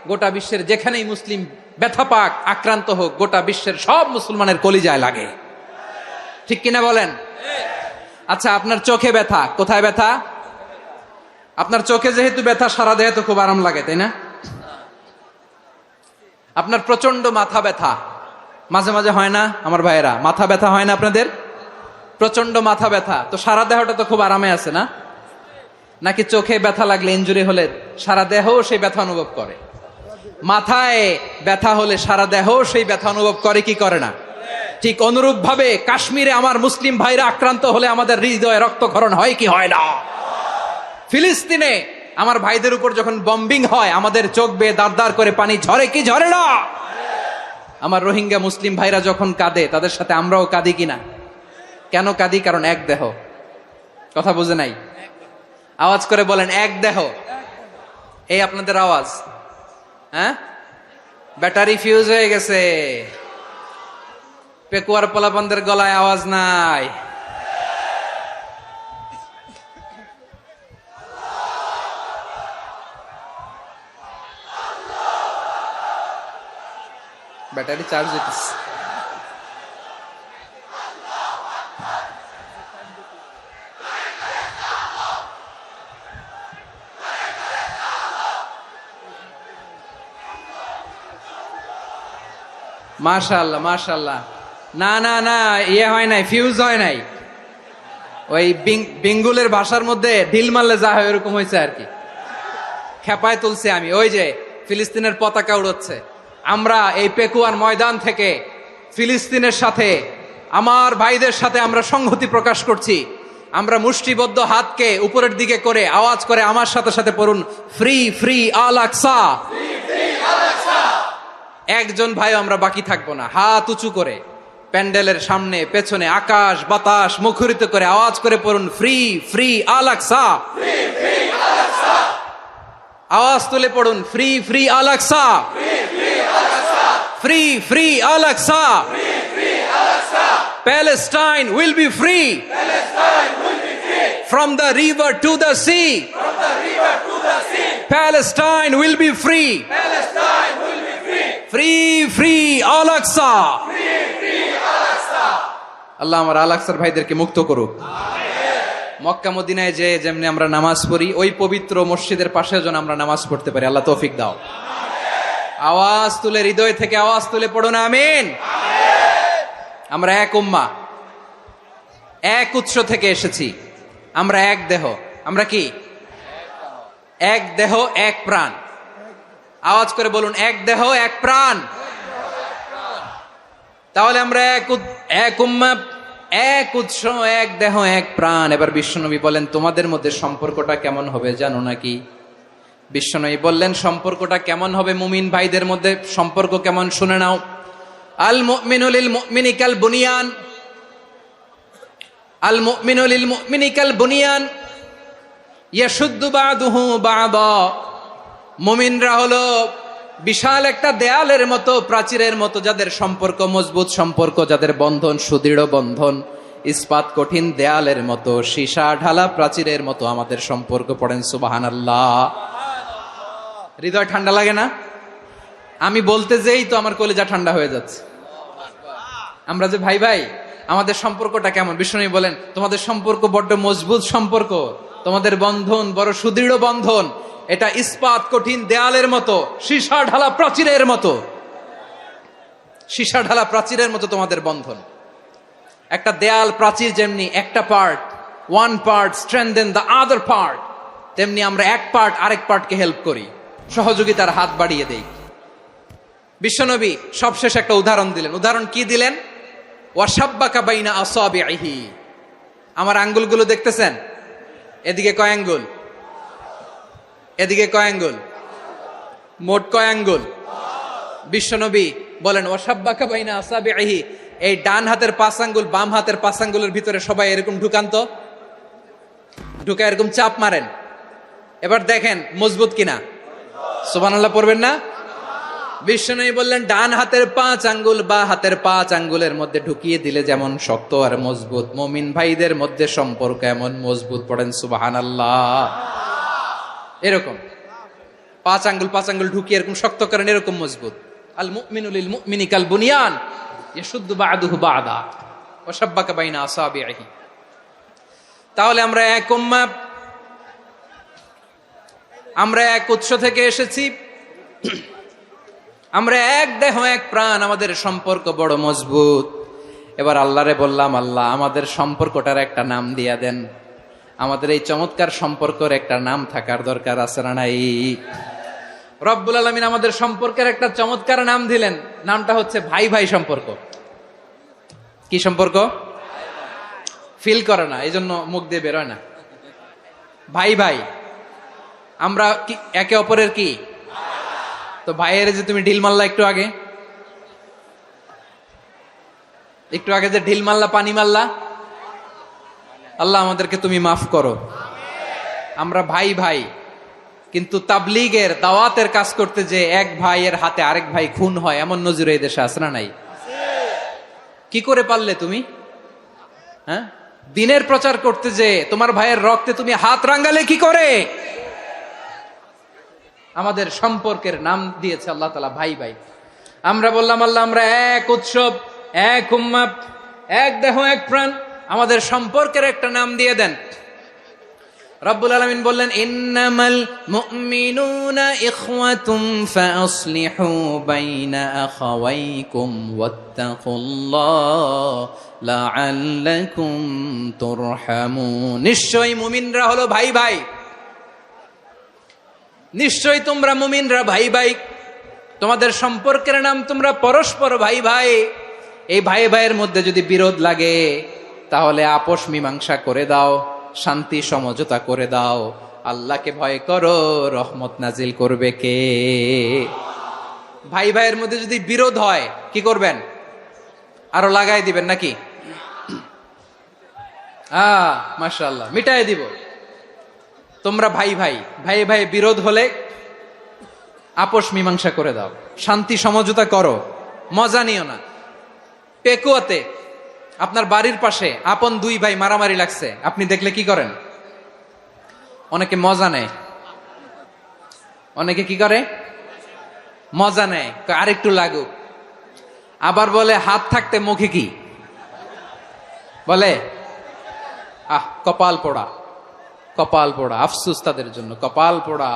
গোটা বিশ্বের যেখানেই মুসলিম ব্যথা পাক, আক্রান্ত হোক, গোটা বিশ্বের সব মুসলমানের কলিজায় লাগে, ঠিক কিনা বলেন? আচ্ছা, আপনার চোখে ব্যথা, কোথায় ব্যথা? আপনার চোখে যেহেতু ব্যথা, সারা দেহে তো খুব আরাম লাগে, তাই না? আপনার প্রচন্ড মাথা ব্যথা মাঝে মাঝে হয় না আমার ভাইয়েরা? মাথা ব্যথা হয় না আপনাদের? প্রচন্ড মাথা ব্যথা, তো সারা দেহটা তো খুব আরামে আছে না? নাকি চোখে ব্যথা লাগলে, ইনজুরি হলে সারা দেহ সেই ব্যথা অনুভব করে? মাথায় ব্যথা হলে সারা দেহ সেই ব্যথা অনুভব করে কি করে না? ঠিক অনুরূপ ভাবে কাশ্মীরে আমার মুসলিম ভাইরা আক্রান্ত হলে আমাদের হৃদয়ে রক্তক্ষরণ হয় কি হয় না? ফিলিস্তিনে আমার ভাইদের উপর যখন বম্বিং হয় আমাদের চোখ বেয়ে দাঁড় দাঁড় করে পানি ঝরে কি ঝরে না? আমার রোহিঙ্গা মুসলিম ভাইরা যখন কাঁদে তাদের সাথে আমরাও কাঁদি কিনা? কেন কাঁদি? কারণ এক দেহ। কথা বুঝে নাই? আওয়াজ করে বলেন, এক দেহ। এই আপনাদের আওয়াজ, হ্যাঁ? ব্যাটারি ফিউজ হয়ে গেছে, পেকুয়ার পোলাপানদের গলায় আওয়াজ নাই। ব্যাটারি চার্জ হইতেছে। মাশাআল্লাহ মাশাআল্লাহ। না না না, ইয়ে হয় নাই, ফিউজ হয় নাই। ওই বেঙ্গুলের ভাষার মধ্যে ঢিল মারলে যা হয় এরকম হয়েছে আর কি। খেপায় তুলছে আমি। ওই যে ফিলিস্তিনের পতাকা উড়ছে, আমরা এই পেকুয়ার ময়দান থেকে ফিলিস্তিনের সাথে, আমার ভাইদের সাথে আমরা সংহতি প্রকাশ করছি। আমরা মুষ্টিবদ্ধ হাতকে উপরের দিকে করে আওয়াজ করে আমার সাথে সাথে পড়ুন, ফ্রি ফ্রি আল আকসা। একজন ভাই আমরা বাকি থাকবো না। হাত উঁচু করে প্যান্ডেলের সামনে পেছনে আকাশ বাতাস মুখরিত করে আওয়াজ করে পড়ুন, ফ্রি ফ্রি আল আকসা। আওয়াজ তুলে পড়ুন, free free Al Aqsa, free free Al Aqsa. Palestine will be free from the river to the sea. Palestine will be free. Free free Al Aqsa. আল্লাহ আমার আল আকসার ভাইদেরকে মুক্ত করুক। মক্কা মদিনায় যে যেমনি আমরা নামাজ পড়ি, ওই পবিত্র মসজিদের পাশে যেন আমরা নামাজ পড়তে পারি। আল্লাহ তৌফিক দাও। আওয়াজ তুলে, হৃদয় থেকে আওয়াজ তুলে পড়ুন আমিন। আমরা এক উম্মাহ, এক উৎস থেকে এসেছি। আমরা এক দেহ। আমরা কি? এক দেহ এক প্রাণ। আওয়াজ করে বলুন, এক দেহ এক প্রাণ। তাহলে আমরা এক উম্মাহ, এক উৎস, এক দেহ এক প্রাণ। এবার বিশ্বনবী বলেন, তোমাদের মধ্যে সম্পর্কটা কেমন হবে জানো নাকি? বিশ্বনবী বললেন, সম্পর্কটা কেমন হবে মুমিন ভাইদের মধ্যে? সম্পর্ক কেমন শুনে নাও। আল মুমিনু লিল মুমিনি কাল বুনিয়ান, আল মুমিনু লিল মুমিনি কাল বুনিয়ান ইয়াশুদ্দু বা'দুহু বা'দা। মুমিনরা হলো বিশাল একটা দেয়ালের মতো, প্রাচীরের মতো, যাদের সম্পর্ক মজবুত সম্পর্ক, যাদের বন্ধন সুদৃঢ় বন্ধন, ইস্পাত কঠিন দেয়ালের মতো, সীসা ঢালা প্রাচীরের মতো আমাদের সম্পর্ক। পড়েন সুবহানাল্লাহ। হৃদয় ঠান্ডা লাগে না? আমি বলতে যেই তো আমার কলিজা ঠান্ডা হয়ে যাচ্ছে। আমরা যে ভাই ভাই, আমাদের সম্পর্কটা কেমন? বিষ্ণু বলেন, তোমাদের সম্পর্ক বড্ড মজবুত সম্পর্ক, তোমাদের বন্ধন বড় সুদৃঢ় বন্ধন। এটা ইস্পাত কঠিন দেয়ালের মতো, সীসা ঢালা প্রাচীরের মতো, সীসা ঢালা প্রাচীরের মতো তোমাদের বন্ধন। একটা দেয়াল প্রাচীর যেমনি একটা part, one part strengthen the other part, তেমনি আমরা এক পার্ট আরেক পার্টকে হেল্প করি, সহযোগিতার হাত বাড়িয়ে দেই। বিশ্বনবী সবশেষ একটা উদাহরণ দিলেন। উদাহরণ কি দিলেন? ওয়াশাব্বাকা বাইনা আসাবিহি। আমার আঙ্গুলগুলো দেখতেছেন? এদিকে কয় আঙ্গুল, এদিকে কয় আঙ্গুল, মোট কয় আঙ্গুল? বিশ্বনবী বলেন, ওয়াশাব্বাকা বাইনা আসাবিহি। এই ডান হাতের 5 আঙ্গুল বাম হাতের 5 আঙ্গুলের ভিতরে সবাই এরকম ঢুকান্ত, ঢুকা এরকম চাপ মারেন। এবার দেখেন মজবুত কিনা। সুবহানাল্লাহ পড়বেন না? বিশ্বনবী বললেন, ডান হাতের 5 আঙ্গুল বা হাতের 5 আঙ্গুলের মধ্যে ঢুকিয়ে দিলে যেমন শক্ত আর মজবুত, মুমিন ভাইদের মধ্যে সম্পর্ক এমন মজবুত। পড়েন সুবহানাল্লাহ। এরকম 5 আঙ্গুল ঢুকিয়ে এরকম শক্ত করেন, এরকম মজবুত। আল মুমিনু লিল মুমিনি কাল বুনিয়ান ইয়াশুদ্দু বা'দুহু বা'দা ওয়া শাব্বাকা বাইনা আসাবিহি। তাহলে আমরা এক উম্মাহ, আমরা এক উৎস থেকে এসেছি, আমরা এক দেহ এক প্রাণ, আমাদের সম্পর্ক বড় মজবুত। এবার আল্লাহরে বললাম, আল্লাহ আমাদের সম্পর্কটার একটা নাম দিয়া দেন। আমাদের এই চমৎকার সম্পর্কের একটা নাম থাকার দরকার আছে না নাই? রব্বুল আলামিন আমাদের সম্পর্কের একটা চমৎকার নাম দিলেন, নামটা হচ্ছে ভাই ভাই সম্পর্ক। কি সম্পর্ক? ফিল করে না, এই জন্য মুখ দিয়ে বেরোয় না। ভাই ভাই, আমরা কি একে অপরের কি? তো ভাইয়ের যে তুমি ঢিল মারলা একটু আগে যে ঢিল মারলা, পানি মারলা, আল্লাহ আমাদেরকে তুমি মাফ করো। আমরা ভাই ভাই, কিন্তু তাবলীগের দাওয়াতের কাজ করতে যে এক ভাইয়ের হাতে আরেক ভাই খুন হয়, এমন নজির এই দেশে আছে না নাই? কি করে পারলে তুমি? হ্যাঁ, দিনের প্রচার করতে যে তোমার ভাইয়ের রক্তে তুমি হাত রাঙ্গালে কি করে? আমাদের সম্পর্কের নাম দিয়েছে আল্লাহ তাআলা ভাই ভাই। আমরা বললাম আল্লাহ আমরা এক উৎসব, এক উম্মাহ, এক দেহ, এক প্রাণ, আমাদের সম্পর্কের একটা নাম দিয়ে দেন। রব্বুল আলামিন বললেন ইন্নামাল মুমিনুনা ইখওয়াতুম ফাসলিহু বাইনা আখাওয়াইকুম ওয়াত্তাকুল্লাহ লাআল্লাকুম তুরহামুন। নিশ্চয়ই মুমিনরা হলো ভাই ভাই, নিশ্চয়ই তোমরা মুমিনরা ভাই ভাই, তোমাদের সম্পর্কের নাম তোমরা পরস্পর ভাই ভাই। এই ভাই ভাইয়ের মধ্যে যদি বিরোধ লাগে তাহলে আপোষ মীমাংসা করে দাও, শান্তি সমঝোতা করে দাও। আল্লাহকে ভয় করো, রহমত নাজিল করবে কে? ভাই ভাইয়ের মধ্যে যদি বিরোধ হয় কি করবেন? আরো লাগাই দিবেন নাকি? মাশাআল্লাহ, মিটাই দিব। তোমরা ভাই ভাই, ভাই ভাই বিরোধ হলে আপোষ মীমাংসা করে দাও, শান্তি সমঝোতা করো, মজা নিও না। পেকুয়াতে আপনার বাড়ির পাশে আপন দুই ভাই মারামারি লাগছে, আপনি দেখলে কি করেন? অনেকে মজা নেয়, অনেকে কি করে? মজা নেয়, আরেকটু লাগুক। আবার বলে হাত থাকতে মুখে কি বলে? কপাল পোড়া, কপাল পোড়া। আফসোস তাদের জন্য, কপাল পোড়া।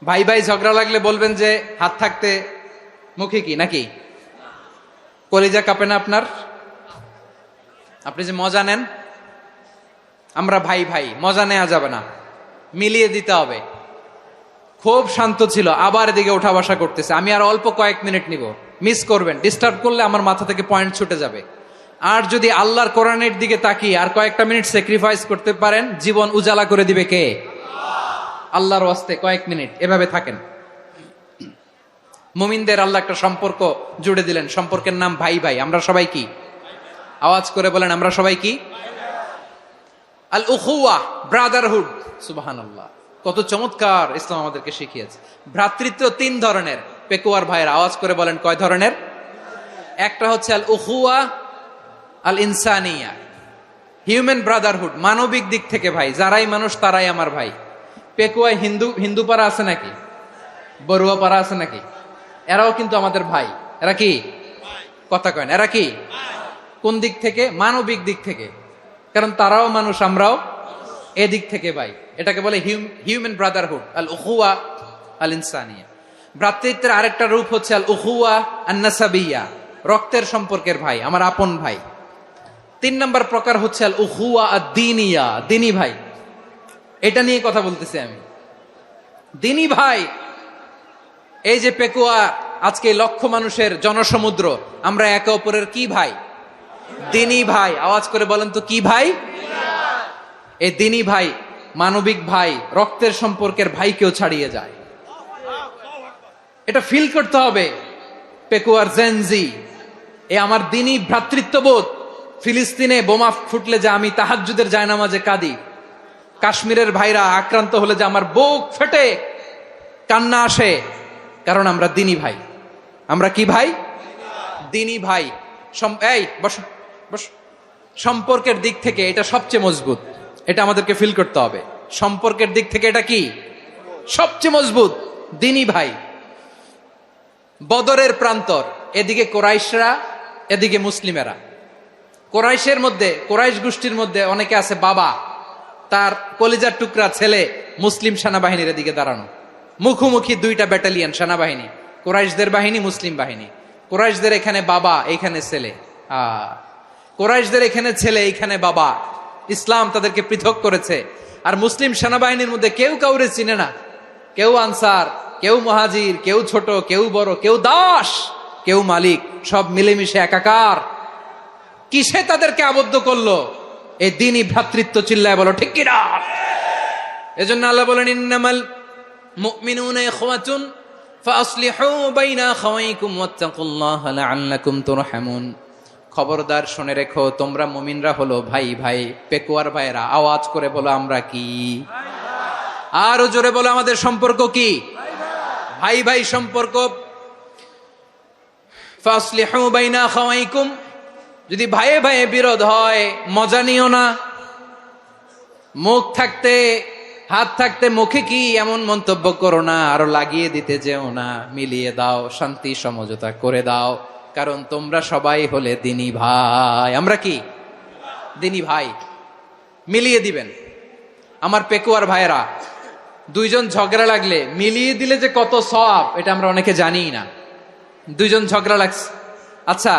ভাই ভাই ঝগড়া লাগলে বলবেন যে হাত থাকতে মুখে কি, নাকি? কলিজা কাঁপে না আপনার? আপনি যে মজা নেন। আমরা ভাই ভাই, মজা নেওয়া যাবে না, মিলিয়ে দিতে হবে। খুব শান্ত ছিল, আবার এদিকে ওঠা বসা করতেছে। আমি আর অল্প কয়েক মিনিট নিব, মিস করবেন। ডিস্টার্ব করলে আমার মাথা থেকে পয়েন্ট ছুটে যাবে। আর যদি আল্লাহর কোরআনের দিকে তাকিয়ে আর কয়েকটা মিনিট স্যাক্রিফাইস করতে পারেন, জীবন উজালা করে দিবে কে? আল্লাহর ওয়াস্তে কয়েক মিনিট এভাবে থাকেন। মুমিনদের আল্লাহ একটা সম্পর্ক জুড়ে দিলেন, সম্পর্কের নাম ভাই ভাই। আমরা সবাই কি? আওয়াজ করে বলেন, আমরা সবাই কি? আল উখুয়া, ব্রাদারহুড। সুবহানাল্লাহ, কত চমৎকার ইসলাম আমাদেরকে শিখিয়েছে। ভ্রাতৃত্ব তিন ধরনের। পেকুয়ার ভাইয়ের আওয়াজ করে বলেন, কয় ধরনের? একটা হচ্ছে আল উখুয়া আল ইনসানিয়া, হিউম্যান ব্রাদারহুড, মানবিক দিক থেকে ভাই। যারাই মানুষ তারাই আমার ভাই। পেকুয়ায় হিন্দু পাড়া আছে নাকি? বড়ুয়া পাড়া আছে নাকি? এরাও কিন্তু আমাদের ভাই। এরা কি? কথা কয় না, এরা কি? কোন দিক থেকে? মানবিক দিক থেকে। কারণ তারাও মানুষ, আমরাও এদিক থেকে ভাই। এটাকে বলে হিউম্যান ব্রাদারহুড, আল উখুয়া আল ইনসানিয়া। ভ্রাতৃত্বের আরেকটা রূপ হচ্ছে আল উখুয়া আন নাসাবিয়া, রক্তের সম্পর্কের ভাই, আমার আপন ভাই। 3 নম্বর প্রকার হচ্ছে আল উখুয়া আদ-দীনিয়া, দিনী ভাই। এটা নিয়ে কথা বলতেছি আমি। দিনী ভাই, এই যে পেকুয়া, আজকে লক্ষ মানুষের জনসমুদ্র, আমরা একে অপরের কি ভাই? দিনী ভাই। আওয়াজ করে বলেন তো, কি ভাই? এই দিনী ভাই, মানবিক ভাই, রক্তের সম্পর্কের ভাইকেও ছাড়িয়ে যায়। এটা ফিল করতে হবে। পেকুয়ার জেনজি, এ আমার দিনী ভ্রাতৃত্ববোধ। ফিলিস্তিনে বোমা ফুটলে যে আমি তাহাজ্জুদের জায়নামাজে কাঁদি, কাশ্মীরের ভাইরা আক্রান্ত হলে যে আমার বুক ফেটে কান্না আসে, কারণ আমরা দিনী ভাই। আমরা কি ভাই? দিনী ভাই। এই বস বস। সম্পর্কের দিক থেকে এটা সবচেয়ে মজবুত। এটা আমাদেরকে ফিল করতে হবে। সম্পর্কের দিক থেকে এটা কি? সবচেয়ে মজবুত, দিনী ভাই। বদরের প্রান্তর, এদিকে কোরাইশরা, এদিকে মুসলিমেরা। কোরাইশের মধ্যে, কোরাইশ গোষ্ঠীর মধ্যে অনেকে আছে বাবা, তার কলিজার টুকরা ছেলে মুসলিম সেনাবাহিনীর এদিকে দাঁড়ানো, মুখোমুখি দুইটা ব্যাটালিয়ন সেনাবাহিনী, কোরাইশদের বাহিনী, মুসলিম বাহিনী। কোরাইশদের এখানে বাবা, এইখানে ছেলে। কোরাইশদের এখানে ছেলে, এইখানে বাবা। ইসলাম তাদেরকে পৃথক করেছে। আর মুসলিম সেনাবাহিনীর মধ্যে কেউ কাউরে চিনে না, কেউ আনসার, কেউ মুহাজির, কেউ ছোট, কেউ বড়, কেউ দাস, কেউ মালিক, সব মিলেমিশে একাকার। কিসে তাদেরকে আবদ্ধ করলো? এই দ্বীনি ভ্রাতৃত্ব। চিল্লায় বলো ঠিক কিনা? এজন্য আল্লাহ বলেন, ইন্নামাল মুমিনুনা ইখওয়াতুন ফাসলিহু বাইনা আখাওয়াইকুম ওয়াত্তাকুল্লাহা লাআল্লাকুম তুরহামুন। খবরদার শুনে রেখো, তোমরা মুমিনরা হলো ভাই ভাই, পেকুয়ার ভাইরা। আওয়াজ করে বলো আমরা কি? আরো জোরে বলো আমাদের সম্পর্ক কি? ভাই ভাই সম্পর্ক। ফাসলিহু বাইনা আখাওয়াইকুম, যদি ভাইয়ে ভাইয়ে বিরোধ হয় মজা নিও না। মুখ থাকতে হাত থাকতে মুখে কি এমন মন্তব্য করো না, আরো লাগিয়ে দিতে যেও না। মিলিয়ে দাও, শান্তি সমঝোতা করে দাও, কারণ তোমরা সবাই হলে দ্বীনি ভাই। আমরা কি? দ্বীনি ভাই। মিলিয়ে দিবেন। আমার পেকুয়ার ভাইরা, দুইজন ঝগড়া লাগলে মিলিয়ে দিলে যে কত সওয়াব, এটা আমরা অনেকে জানি না। দুইজন ঝগড়া লাগছে, আচ্ছা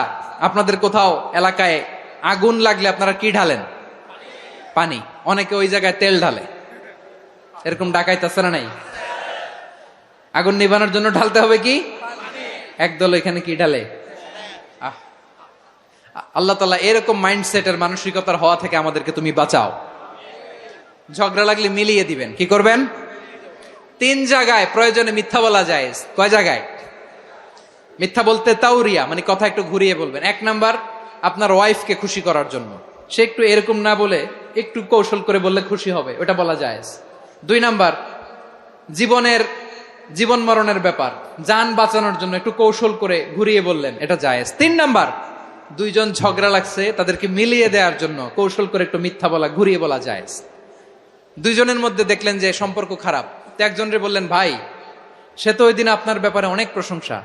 আপনাদের কোথাও এলাকায় আগুন লাগলে আপনারা কি ঢালেন? পানি। অনেকে ওই জায়গায় তেল ঢালে। এরকম ডাকাইত আছে না নাই? আগুন নিভানোর জন্য ঢালতে হবে কি? একদল এখানে কি ঢালে? আল্লাহ তাআলা এরকম মাইন্ডসেটের মানসিকতার হওয়া থেকে আমাদেরকে তুমি বাঁচাও। ঝগড়া লাগলে মিলিয়ে দিবেন। কি করবেন? 3 জায়গায় প্রয়োজনে মিথ্যা বলা যায়। কয় জায়গায় মিথ্যা বলতে? তাউরিয়া, মানে কথা একটু ঘুরিয়ে বলবেন। 1 নাম্বার, আপনার ওয়াইফকে খুশি করার জন্য। সে একটু এরকম না বলে একটু কৌশল করে বললে খুশি হবে, ওটা বলা যায়। 2 নাম্বার, জীবন মরণের ব্যাপার, জান বাঁচানোর জন্য একটু কৌশল করে ঘুরিয়ে বললেন, এটা জায়েজ। 3 নাম্বার, দুইজন ঝগড়া লাগছে তাদেরকে মিলিয়ে দেওয়ার জন্য কৌশল করে একটু মিথ্যা বলা, ঘুরিয়ে বলা জায়েজ। দুইজনের মধ্যে দেখলেন যে সম্পর্ক খারাপ, তো একজনরে বললেন, ভাই সে তো ওই দিন আপনার ব্যাপারে অনেক প্রশংসা।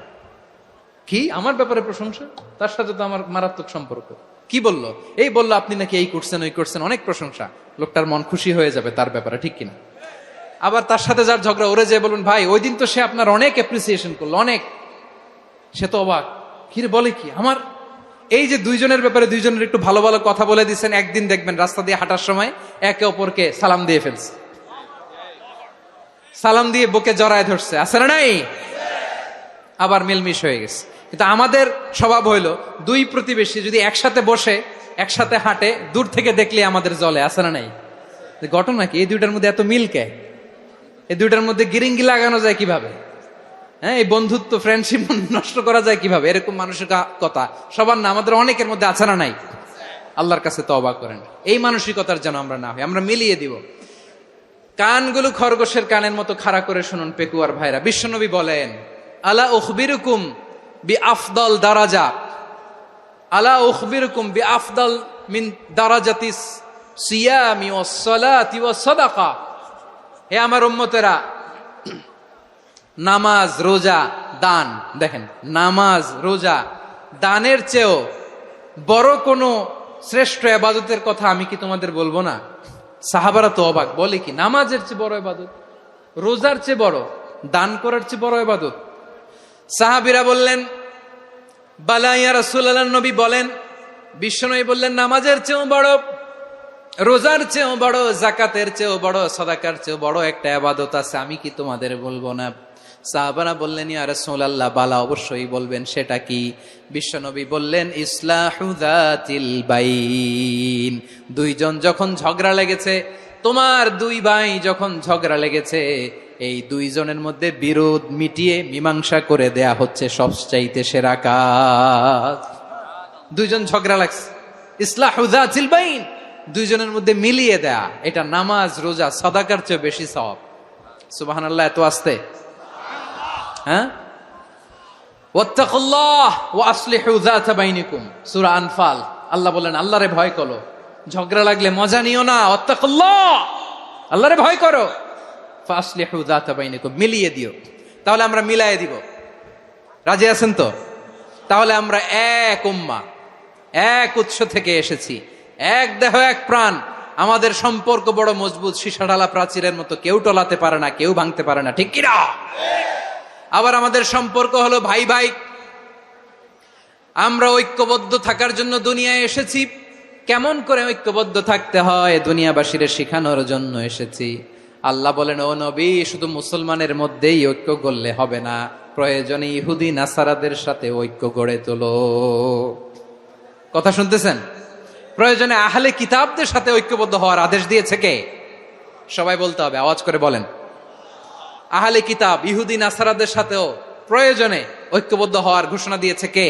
কি আমার ব্যাপারে প্রশংসা? তার সাথে তো আমার মারাত্মক সম্পর্ক। কি বললো? এই বললো আপনি নাকি এই করছেন ওই করছেন, অনেক প্রশংসা। লোকটার মন খুশি হয়ে যাবে তার ব্যাপারে, ঠিক কিনা? আবার তার সাথে যার ঝগড়া, ওরে যে বলুন, ভাই ওই দিন তো সে আপনার অনেক অ্যাপ্রিসিয়েশন করলো, অনেক। সে তো অবাক, কি রে বলে কি আমার? এই যে দুইজনের ব্যাপারে দুইজনের একটু ভালো ভালো কথা বলে দিচ্ছেন, একদিন দেখবেন রাস্তা দিয়ে হাঁটার সময় একে অপরকে সালাম দিয়ে ফেলছে, সালাম দিয়ে বুকে জড়ায় ধরছে, আছে না নাই? আবার মিলমিশ হয়ে গেছে। কিন্তু আমাদের স্বভাব হইলো, দুই প্রতিবেশী যদি একসাথে বসে একসাথে হাঁটে, দূর থেকে দেখলে আমাদের জলে, আছে না নাই? ঘটনা কি? এই দুইটার মধ্যে এত মিল কে? এই দুইটার মধ্যে গিরিঙ্গি লাগানো যায় কিভাবে? হ্যাঁ, এই বন্ধুত্ব ফ্রেন্ডশিপ নষ্ট করা যায় কিভাবে? এরকম মানসিকতা সবার না, আমাদের অনেকের মধ্যে আছে না নাই? আল্লাহর কাছে তওবা করেন, এই মানসিকতার যেন আমরা না হই। আমরা মিলিয়ে দিব। কানগুলো খরগোশের কানের মতো খাড়া করে শুনুন পেকুয়ার ভাইরা। বিশ্বনবী বলেন, আলা উখবিরুকুম বি আফদল দারাজা, আলা উখবিরুকুম বি আফদল মিন দারাজাতিস সিয়ামি ওয়াস সালাতি ওয়াস সাদাকা। হে আমার উম্মতেরা, নামাজ, রোজা, দান, দেখেন নামাজ, রোজা, দানের চেয়েও বড় কোনো শ্রেষ্ঠ ইবাদতের কথা আমি কি তোমাদের বলবো না? সাহাবারা তো অবাক, বলে কি নামাজের চেয়ে বড় ইবাদত, রোজার চেয়ে বড়, দান করার চেয়ে বড় ইবাদত? সাহাবীরা বললেন, বালা ইয়া রাসূলুল্লাহ। নবী বলেন, বিশ্বনবী বললেন, নামাজের চেয়েও বড়, রোজার চেয়েও বড়, যাকাতের চেয়েও বড়, সাদাকার চেয়েও বড় একটা ইবাদত আছে, আমি কি তোমাদের বলবো না? সাহাবারা বললেন, ইয়া রাসূলুল্লাহ, বালা, অবশ্যই বলবেন, সেটা কি? বিশ্বনবী বললেন, ইসলাহু যাতিল বাইন। দুইজন যখন ঝগড়া লেগেছে, তোমার দুই ভাই যখন ঝগড়া লেগেছে, এই দুইজনের মধ্যে বিরোধ মিটিয়ে মীমাংসা করে দেয়া হচ্ছে সবচাইতে সেরা কাজ। দুইজন ঝগড়া লাগছে, ইসলাহু যাতিল বাইন, দুইজনের মধ্যে মিলিয়ে দেয়া, এটা নামাজ, রোজা, সাদাকার চেয়ে বেশি সওয়াব। সুবহানাল্লাহ। এত আস্তে? হ্যাঁ। ওয়াত্তাকুল্লাহ ওয়া আসলিহু যাতা বাইনিকুম, সূরা আনফাল। আল্লাহ বলেন, আল্লাহরে ভয় করো, ঝগড়া লাগলে মজা নিও না। ওয়াত্তাকুল্লাহ, আল্লাহরে ভয় করো। ফাসলিহু যাতা বাইনিকুম, মিলিয়ে দিও। তাহলে আমরা মিলায়ে দিব। রাজি আছেন তো? তাহলে আমরা এক উম্মাহ, এক উৎস থেকে এসেছি, এক দেহ এক প্রাণ। আমাদের সম্পর্ক বড় মজবুত, সীসাঢালা প্রাচীরের মতো, কেউ টলাতে পারে না, কেউ ভাঙতে পারে না, ঠিক কিনা? আবার আমাদের সম্পর্ক হলো ভাই ভাই। আমরা ঐক্যবদ্ধ থাকার জন্য দুনিয়ায় এসেছি। কেমন করে ঐক্যবদ্ধ থাকতে হয় দুনিয়াবাসীর শেখানোর জন্য এসেছি। আল্লাহ বলেন, ও নবী, শুধু মুসলমানের মধ্যেই ঐক্য গড়লে হবে না, প্রয়োজনে ইহুদি নাসারাদের সাথে ঐক্য গড়ে তোলো। কথা শুনতেছেন? প্রয়োজনে আহলে কিতাবদের সাথে ঐক্যবদ্ধ হওয়ার আদেশ দিয়েছে কে? সবাই বলতে হবে, আওয়াজ করে বলেন। আহলে কিতাব ইহুদি নাসারাদের সাথেও প্রয়োজনে ঐক্যবদ্ধ হওয়ার ঘোষণা দিয়েছে কে?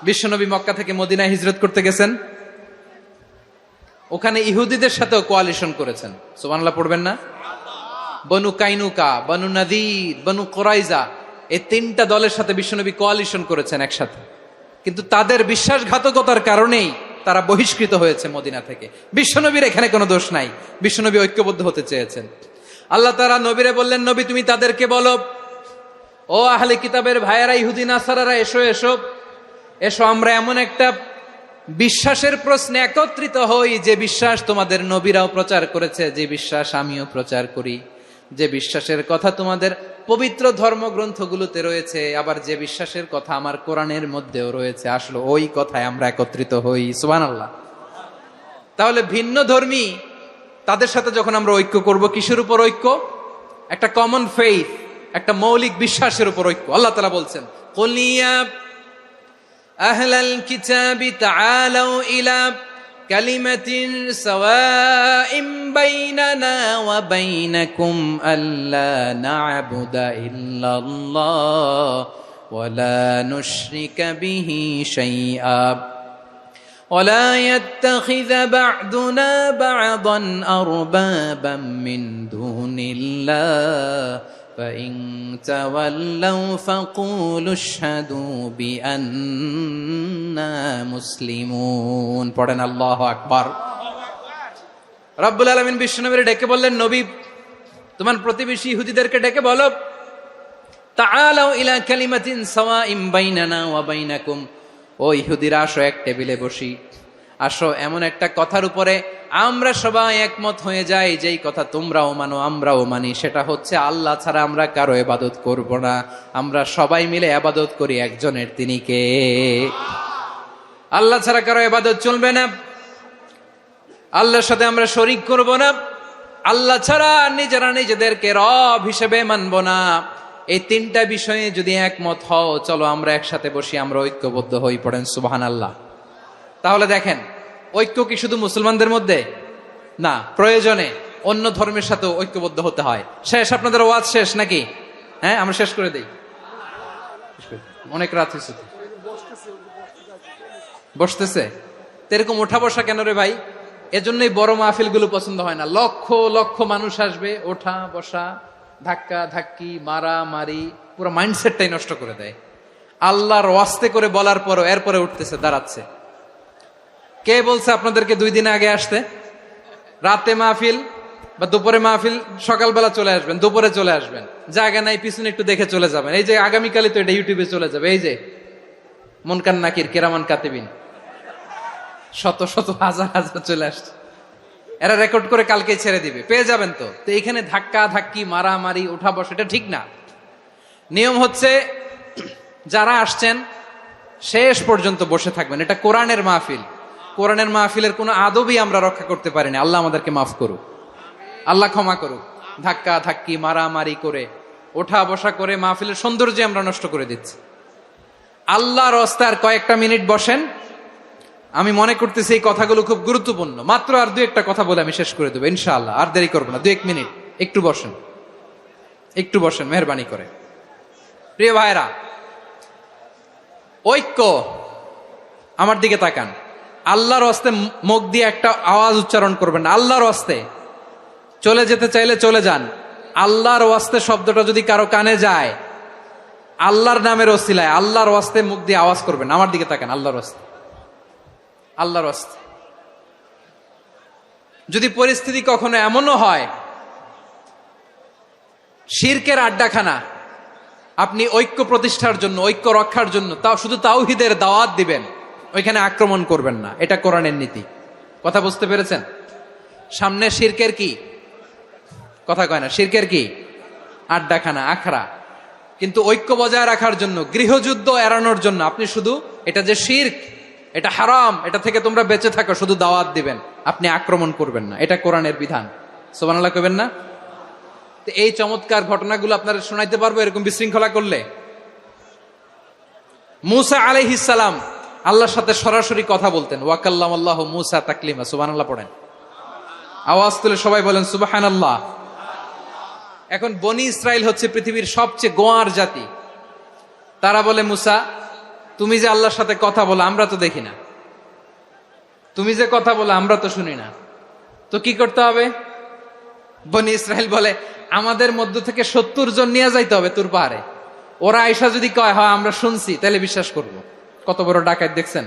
বিশ্বনবী মক্কা থেকে মদিনায় হিজরত করতে গেছেন, ওখানে ইহুদিদের সাথেও কোয়ালিশন করেছেন। সুবহানাল্লাহ পড়বেন না? বনু কাইনুকা, বনু নাদির, বনু কুরাইজা, এই তিনটা দলের সাথে বিশ্বনবী কোয়ালিশন করেছেন একসাথে, কিন্তু তাদের বিশ্বাসঘাতকতার কারণেই তারা বহিষ্কৃত হয়েছে মদিনা থেকে। বিশ্বনবীর এখানে কোনো দোষ নাই, বিশ্বনবী ঐক্যবদ্ধ হতে চেয়েছেন। আল্লাহ তাআলা নবীরে বললেন, নবী তুমি তাদেরকে বলো, ও আহলে কিতাবের ভাইয়েরা, ইহুদি নাসারারা, এসো এসো এসো, আমরা এমন একটা বিশ্বাসের প্রশ্নে একত্রিত হই যে বিশ্বাস তোমাদের নবীরাও প্রচার করেছে, যে বিশ্বাস আমিও প্রচার করি, যে বিশ্বাসের কথা তোমাদের পবিত্র ধর্মগ্রন্থগুলোতে রয়েছে, আবার যে বিশ্বাসের কথা আমার কোরআনের মধ্যেও রয়েছে, আসলে ওই কথায় আমরা একত্রিত হই। সুবহানাল্লাহ। তাহলে ভিন্ন ধর্মী তাদের সাথে যখন আমরা ঐক্য করব, কিসের উপর ঐক্য? একটা কমন ফেইথ, একটা মৌলিক বিশ্বাসের উপর ঐক্য। আল্লাহ তাআলা বলছেন, কুল ইয়া আহলাল কিতাবি তাআলাউ ইলা কালিমাতিন সাওয়াইম বাইনানা ওয়া বাইনাকুম আল্লা না'বুদা ইল্লাল্লাহ ওয়া লা নুশরিকা বিহি শাইআ ولا يتخذ بعضنا بعضا أربابا من دون الله فإن تولوا فقولوا اشهدوا بأننا مسلمون। পড়েন আল্লাহু আকবার। রব্বুল আলামিন বিশ্বনবীকে ডেকে বললেন, নবী তোমার প্রতিবেশী ইহুদিদেরকে ডেকে বলো, তাআলাউ ইলা কালিমাতিন সাওয়াইম বাইনানা ওয়া বাইনাকুম, ও ইহুদিরা আসো, এক টেবিলে বসি, আসো এমন একটা কথার উপরে আমরা সবাই একমত হয়ে যাই, যেই কথা তোমরাও মানো আমরাও মানি, সেটা হচ্ছে আল্লাহ ছাড়া আমরা কারো ইবাদত করব না, আমরা সবাই মিলে ইবাদত করি একজনের, তিনি কে? আল্লাহ ছাড়া কারো ইবাদত চলবে না, আল্লাহর সাথে আমরা শরীক করব না, আল্লাহ ছাড়া নিজেরা নিজেদেরকে রব হিসেবে মানব না। এই তিনটা বিষয়ে যদি একমত হও, চলো আমরা একসাথে বসি, আমরা ঐক্যবদ্ধ হই। পড়েন সুবহানাল্লাহ। তাহলে দেখেন, ঐক্য কি শুধু মুসলমানদের মধ্যে না, প্রয়োজনে অন্য ধর্মের সাথে ঐক্যবদ্ধ হতে হয়। শেষ? আপনাদের ওয়াজ শেষ নাকি? হ্যাঁ, আমরা শেষ করে দেই, অনেক রাত হয়েছে। বসতেছে তো এরকম ওঠা বসা কেন রে ভাই? এজন্যই বড় মাহফিল গুলো পছন্দ হয় না। লক্ষ লক্ষ মানুষ আসবে, ওঠা বসা, ধাক্কা ধাক্কি, মারা মারি, পুরো মাইন্ডসেটটাই নষ্ট করে দেয়। আল্লাহর ওয়াস্তে করে বলার পরও এরপরে উঠতেছে, দাঁড়াচ্ছে। কে বলছে আপনাদেরকে 2 দিন আগে আসতে? রাতে মাহফিল বা দুপুরে মাহফিল, সকালবেলা চলে আসবেন, দুপুরে চলে আসবেন, জায়গা নাই পিছনে একটু দেখে চলে যাবেন। এই যে আগামীকালই তো এটা ইউটিউবে চলে যাবে, এই যে মুনকার নাকির কিরামান কাতিবিন, শত শত হাজার হাজার চলে আসছে, এরা রেকর্ড করে কালকে ছেড়ে দিবে, পেয়ে যাবেন। তো এখানে ধাক্কা ধাক্কি, মারামারি, ওঠা বসা, এটা ঠিক না। নিয়ম হচ্ছে যারা আসছেন শেষ পর্যন্ত বসে থাকবেন। এটা কোরআনের মাহফিল, কোরআনের মাহফিলের কোনো আদবই আমরা রক্ষা করতে পারিনি। আল্লাহ আমাদেরকে মাফ করুক, আল্লাহ ক্ষমা করুক। ধাক্কা ধাক্কি, মারামারি করে, ওঠা বসা করে মাহফিলের সৌন্দর্য আমরা নষ্ট করে দিচ্ছি। আল্লাহর রাস্তায় কয়েকটা মিনিট বসেন। আমি মনে করতেছি এই কথাগুলো খুব গুরুত্বপূর্ণ। মাত্র আর 2-1টা কথা বলে আমি শেষ করে দেবো ইনশাআল্লাহ, আর দেরি করবো না। 2-1 মিনিট একটু বসেন, একটু বসেন মেহরবানি করে। প্রিয় ভাইরা, ঐক্য, আমার দিকে তাকান। আল্লাহর ওয়াস্তে মুখ দিয়ে একটা আওয়াজ উচ্চারণ করবেন, আল্লাহর ওয়াস্তে। চলে যেতে চাইলে চলে যান। আল্লাহর ওয়াস্তে শব্দটা যদি কারো কানে যায়, আল্লাহর নামের ওসিলায় আল্লাহর ওয়াস্তে মুখ দিয়ে আওয়াজ করবেন। আমার দিকে তাকান, আল্লাহর ওয়াস্তে, আল্লাহর ওয়াস্তে। যদি পরিস্থিতি কখনো এমনও হয় শিরকের আড্ডাখানা, আপনি ঐক্য প্রতিষ্ঠার জন্য, ঐক্য রক্ষার জন্য তাও শুধু তাওহীদের দাওয়াত দিবেন, ওইখানে আক্রমণ করবেন না। এটা কোরআনের নীতি। কথা বুঝতে পেরেছেন? সামনে শিরকের কি কথা কয় না, শিরকের কি আড্ডাখানা, আখড়া। কিন্তু ঐক্য বজায় রাখার জন্য, গৃহযুদ্ধ এড়ানোর জন্য আপনি শুধু এটা যে শিরক এটা হারাম, এটা থেকে তোমরা বেঁচে থাকো, শুধু দাওয়াত দিবেন, আপনি আক্রমণ করবেন না, এটা কোরআনের বিধান। সুবহানাল্লাহ কইবেন না? তো এই চমৎকার ঘটনাগুলো আপনারা শোনাইতে পারবো এরকম বিশৃঙ্খলা করলে? মুসা আলাইহিস সালাম আল্লাহর সাথে সরাসরি কথা বলতেন। ওয়াকাল্লামাল্লাহু মুসা তাকলিমা। সুবহানাল্লাহ পড়েন, আওয়াজ তুলে সবাই বলেন সুবহানাল্লাহ। এখন বনি ইসরাইল হচ্ছে পৃথিবীর সবচেয়ে গোয়ার জাতি। তারা বলে, মুসা তুমি যে আল্লাহর সাথে কথা বলো আমরা তো দেখি না, তুমি যে কথা বলো আমরা তো শুনি না, তো কি করতে হবে? বনি ইসরাইল বলে, আমাদের মধ্য থেকে 70 জন নিয়ে যাইতে হবে তুর পাহাড়ে। ওরা আয়সা যদি কয় হয় আমরা শুনছি, তাহলে বিশ্বাস করব। কত বড় ডাকাত দেখছেন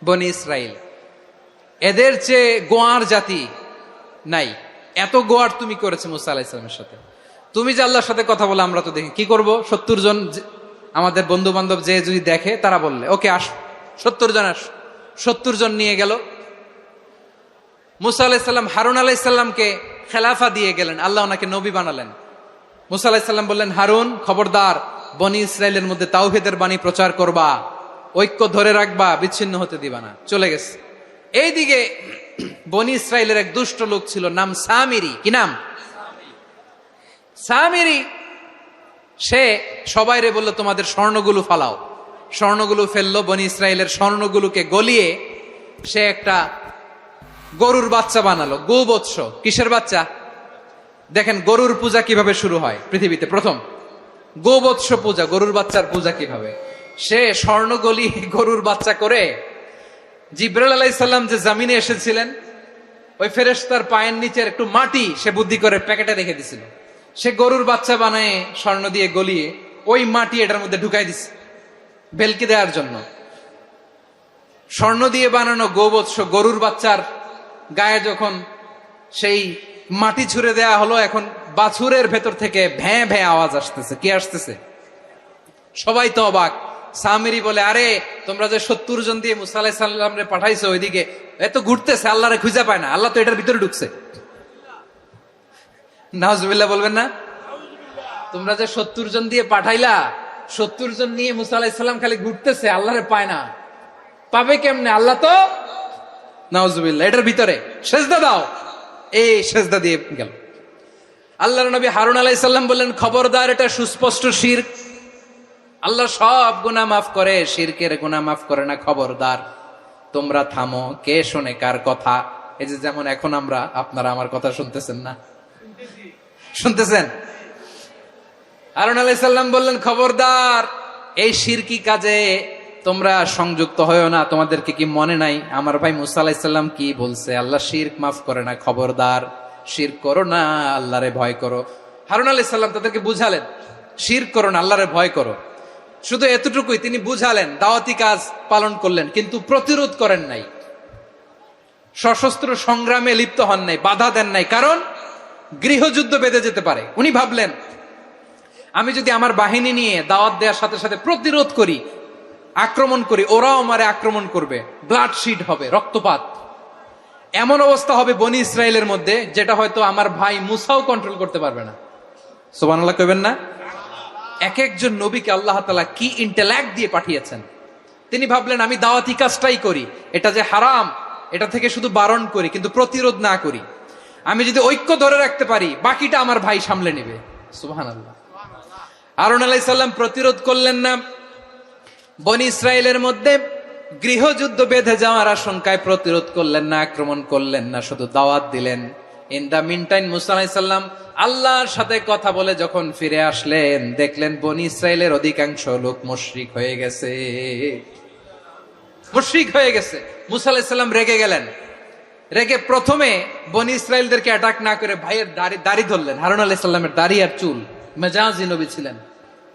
বনি ইসরাইল। এদের চেয়ে গোয়ার জাতি নাই। এত গোয়ার তুমি করেছে মুসা আলাইহিস সালামের সাথে। তুমি যে আল্লাহর সাথে কথা বলে আমরা তো দেখি, কি করব? 70 জন আমাদের বন্ধু বান্ধব যে যদি দেখে, তারা বললে ওকে আস, 70 জন আস। 70 জন নিয়ে গেল। মুসা আলাইহিস সালাম হারুন আলাইহিস সালামকে খেলাফা দিয়ে গেলেন, আল্লাহ ওনাকে নবী বানালেন। মুসা আলাইহিস সালাম বললেন, হারুন খবরদার, বনি ইসরাইলের মধ্যে তাওহীদের বাণী প্রচার করবা, ঐক্য ধরে রাখবা, বিচ্ছিন্ন হতে দিবা না। চলে গেছে। এইদিকে বনি ইসরাইলের এক দুষ্ট লোক ছিল, নাম সামিরি। কি নাম? সামিরি। সে সবাইরে বলল, তোমাদের স্বর্ণগুলো ফালাও। স্বর্ণগুলো ফেললো, বনি ইসরাইলের স্বর্ণগুলোকে গলিয়ে সে একটা গরুর বাচ্চা বানালো। গোবৎস। কিসের বাচ্চা? দেখেন গরুর পূজা কিভাবে শুরু হয় পৃথিবীতে প্রথম। গোবৎস পূজা, গরুর বাচ্চার পূজা কিভাবে। সে স্বর্ণ গলি গরুর বাচ্চা করে, জিব্রাইল আলাইহিস সালাম যে জামিনে এসেছিলেন, ওই ফেরেশতার পায়ের নিচের একটু মাটি সে বুদ্ধি করে প্যাকেটে রেখে দিছিল। সে গরুর বাচ্চা বানায় স্বর্ণ দিয়ে গলিয়ে ওই মাটি এটার মধ্যে ঢুকাই দিছে ভেলকি দেওয়ার জন্য। স্বর্ণ দিয়ে বানানো গোবৎস গরুর বাচ্চার গায়ে যখন সেই মাটি ছুঁড়ে দেয়া হলো, এখন বাছুরের ভেতর থেকে ভ্যাঁ ভ্যাঁ আওয়াজ আসতেছে। কি আসতেছে? সবাই তো অবাক। সামিরি বলে, আরে তোমরা যে 70 জন দিয়ে মুসা আলাইহিস সালামরে পাঠাইছো ওইদিকে, এত ঘুরতেছে, আল্লাহরে খুঁজে পায় না, আল্লাহ তো এটার ভিতরে ঢুকছে। নাউজুবিল্লাহ বলবেন না? তোমরা যে 70 জন দিয়ে পাঠাইলা, 70 জন নিয়ে মুসা আলাইহিস সালাম খালি ঘুরতেছে, আল্লাহরে পায় না। পাবে কেমনে? আল্লাহ তো, নাউজুবিল্লাহ, এটার ভিতরে সেজদা দাও। এই সেজদা দিয়ে গেল। আল্লাহর নবী হারুন আলাইহিস সালাম বললেন, খবরদার, এটা সুস্পষ্ট শিরক। আল্লাহ সব গুনাহ মাফ করে, শিরকের গুনাহ মাফ করে না। খবরদার, তোমরা থামো। কে শোনে কার কথা? এই যে যেমন এখন আমরা, আপনারা আমার কথা শুনতেছেন না? শুনতেছেন? হারুন আলাইহিস সালাম বললেন, খবরদার, এই শিরকি কাজে তোমরা সংযুক্ত হয়েও না। তোমাদেরকে কি মনে নাই আমার ভাই মুসা আলাইহিস সালাম কি বলছে? আল্লাহ শিরক মাফ করে না। খবরদার, শিরক করো না, আল্লাহরে ভয় করো। হারুন আলাইহিস সালাম তাদেরকে বুঝালেন, শিরক করো না, আল্লাহরে ভয় করো। শুধু এতটুকুই তিনি বুঝালেন, দাওয়াতি কাজ পালন করলেন, কিন্তু প্রতিরোধ করেন নাই, সশস্ত্র সংগ্রামে লিপ্ত হন নাই, বাধা দেন নাই। কারণ গৃহযুদ্ধ বেঁধে যেতে পারে। উনি ভাবলেন, আমি যদি আমার বাহিনী নিয়ে দাওয়াত দেওয়ার সাথে সাথে প্রতিরোধ করি, আক্রমণ করি, ওরাও আমারে আক্রমণ করবে, ব্লাডশিড হবে, রক্তপাত। এমন অবস্থা হবে বনি ইসরায়েলের মধ্যে, যেটা হয়তো আমার ভাই মুসাও কন্ট্রোল করতে পারবে না। সুবহানাল্লাহ কইবেন না? এক একজন নবীকে আল্লাহ তাআলা কি ইন্টেলেক্ট দিয়ে পাঠিয়েছেন। তিনি ভাবলেন, আমি দাওয়াতি কাজটাই করি, এটা যে হারাম এটা থেকে শুধু বারণ করি, কিন্তু প্রতিরোধ না করি। আমি যদি ঐক্য ধরে রাখতে পারি, বাকিটা আমার ভাই সামলে নেবে। সুবহানাল্লাহ। হারুন আলাইহিস সালাম প্রতিরোধ করলেন না। বনি ইসরায়েলের মধ্যে গৃহযুদ্ধ বেঁধে যাওয়ার আশঙ্কায় প্রতিরোধ করলেন না, আক্রমণ করলেন না, শুধু দাওয়াত দিলেন। ইন দা মিন টাইম মুসা আলাইহিস সালাম আল্লাহর সাথে কথা বলে যখন ফিরে আসলেন, দেখলেন বনি ইসরায়েলের অধিকাংশ লোক মুশরিক হয়ে গেছে। মুশরিক হয়ে গেছে। মুসা আলাইহিস সালাম রেগে গেলেন। রেগে প্রথমে বনি ইসরায়েলদেরকে অ্যাটাক না করে ভাইয়ের দাড়ি ধরলেন। হারুন আলাইহিস সালামের দাড়ি আর চুল। মেজাজি নবী ছিলেন।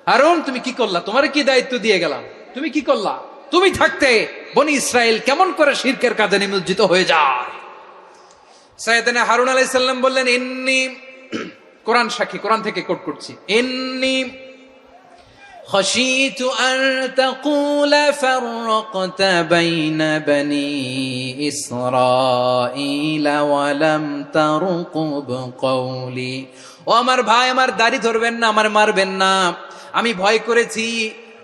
হারুন, তুমি কি করলা? তোমারে কি দায়িত্ব দিয়ে গেলাম? তুমি কি করলা? তুমি থাকতে বনি ইসরায়েল কেমন করে শিরকের কাজে নিমজ্জিত হয়ে যায়? সাইয়েদনা হারুন আলাইহিস সালাম বললেন, ইন্নী, কোরআন সাক্ষী, কোরআন থেকে কোট করছি, ইন্নী খাশীতু আন তাকুলা ফাররাকতা বাইনা বনি ইসরাঈলা ওয়া লাম তারকুব কওলি। ও আমার ভাই, আমার দাড়ি ধরবেন না, আমার মারবেন না। আমি ভয় করেছি,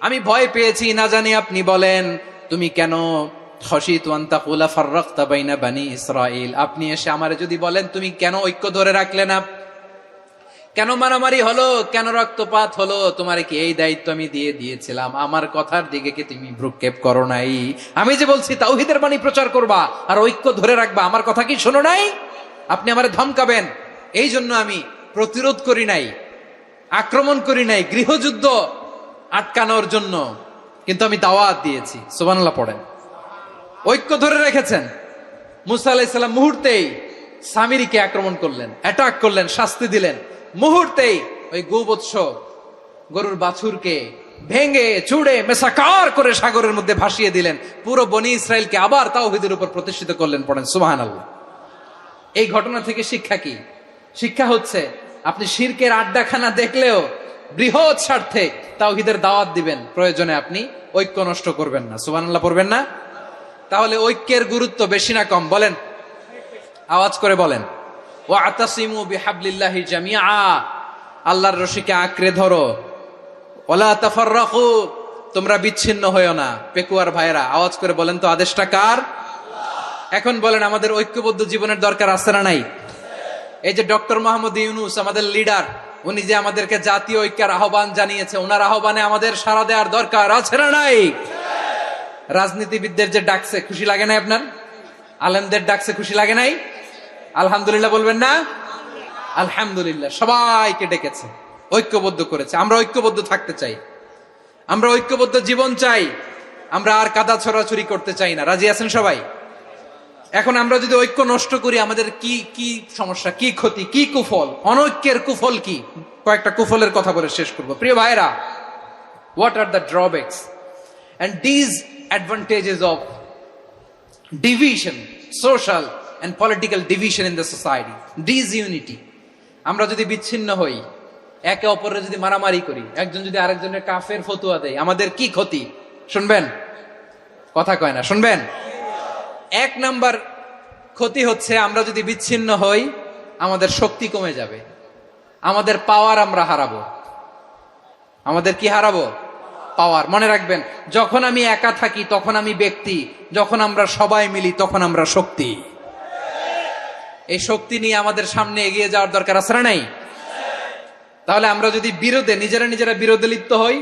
আমি ভয় পেয়েছি, না জানি আপনি বলেন তুমি কেন খশিতু আন তাকুলা ফাররাকতা বাইনা বানি ইসরাঈল, আপনি এসে আমারে যদি বলেন তুমি কেন ঐক্য ধরে রাখলে না, কেন মারামারি হলো, কেন রক্তপাত হলো, তোমার কি এই দায়িত্ব আমি দিয়েছিলাম, আমার কথার দিকে কি তুমি ভ্রুক্ষেপ করো নাই? আমি যে বলছি তাওহীদের বাণী প্রচার করবা আর ঐক্য ধরে রাখবা, আমার কথা কি শোনো নাই? আপনি আমারে ধমকাবেন, এই জন্য আমি প্রতিরোধ করি নাই, আক্রমণ করি নাই, গৃহযুদ্ধ আটকানোর জন্য, কিন্তু আমি দাওয়াত দিয়েছি। সুবহানাল্লাহ পড়েন। ঐক্য ধরে রেখেছেন। মুসা আলাইহিস সালাম মুহূর্তেই সামিরীকে আক্রমণ করলেন, অ্যাটাক করলেন, শাস্তি দিলেন। মুহূর্তেই ওই গোবৎস গরুর বাছুরকে ভেঙে চুড়ে মেসাকার করে সাগরের মধ্যে ভাসিয়ে দিলেন। পুরো বনি ইসরায়েলকে আবার তাওহীদের উপর প্রতিষ্ঠিত করলেন। পড়েন সুবহানাল্লাহ। এই ঘটনা থেকে শিক্ষা কি? শিক্ষা হচ্ছে আপনি শিরকের আড্ডাখানা দেখলেও বৃহৎ স্বার্থে তাওহীদের দাওয়াত দিবেন, প্রয়োজনে আপনি ঐক্য নষ্ট করবেন না। সুবহানাল্লাহ পড়বেন না? তাহলে ঐক্যের গুরুত্ব বেশি না কম? বলেন, আওয়াজ করে বলেন। ওয়াতাসিমু বিহাবলিল্লাহি জামিআ, আল্লাহর রশিকে আঁকড়ে ধরো। ওয়ালা তাফাররাকু, তোমরা বিচ্ছিন্ন হয়ো না। পেকুয়ার ভাইরা আওয়াজ করে বলেন তো, আদেশটা কার? এখন বলেন, আমাদের ঐক্যবদ্ধ জীবনের দরকার আছে না নাই? এই যে ডক্টর মোহাম্মদ ইউনূস আমাদের লিডার, উনি যে আমাদেরকে জাতীয় ঐক্যের আহ্বান জানিয়েছে, ওনার আহ্বানে আমাদের সাড়া দেওয়ার দরকার আছে না নাই? রাজনীতিবিদদের যে ডাকছে, খুশি লাগে নাই আপনার? আলেমদের ডাকছে, খুশি লাগে নাই? আলহামদুলিল্লাহ বলবেন না? আলহামদুলিল্লাহ। সবাইকে ডেকেছে, ঐক্যবদ্ধ করেছে। আমরা ঐক্যবদ্ধ থাকতে চাই, আমরা ঐক্যবদ্ধ জীবন চাই, আমরা আর কাদা ছড়াছড়ি করতে চাই না। রাজি আছেন সবাই? এখন আমরা যদি ঐক্য নষ্ট করি, আমাদের কি কি সমস্যা, কি ক্ষতি, কি কুফল? অনৈক্যের কুফল কি? কয়েকটা কুফলের কথা বলে শেষ করব। প্রিয় ভাইরা, what are the drawbacks and disadvantages of division, social and political division in the society? Disunity. আমরা যদি বিচ্ছিন্ন হই, একে অপরের যদি মারামারি করি, একজন যদি আরেকজনের কাফের ফতোয়া দেয়, আমাদের কি ক্ষতি? শুনবেন? কথা কয় না, শুনবেন? এক নাম্বার ক্ষতি হচ্ছে, আমরা যদি বিচ্ছিন্ন হই, আমাদের শক্তি কমে যাবে, আমাদের পাওয়ার আমরা হারাবো। আমাদের কি হারাবো? পাওয়ার। মনে রাখবেন, যখন আমি একা থাকি তখন আমি ব্যক্তি, যখন আমরা সবাই মিলি তখন আমরা শক্তি। এই শক্তি নিয়ে আমাদের সামনে এগিয়ে যাওয়ার দরকার আছে না নাই? তাহলে আমরা যদি নিজেরা বিরোধে লিপ্ত হই,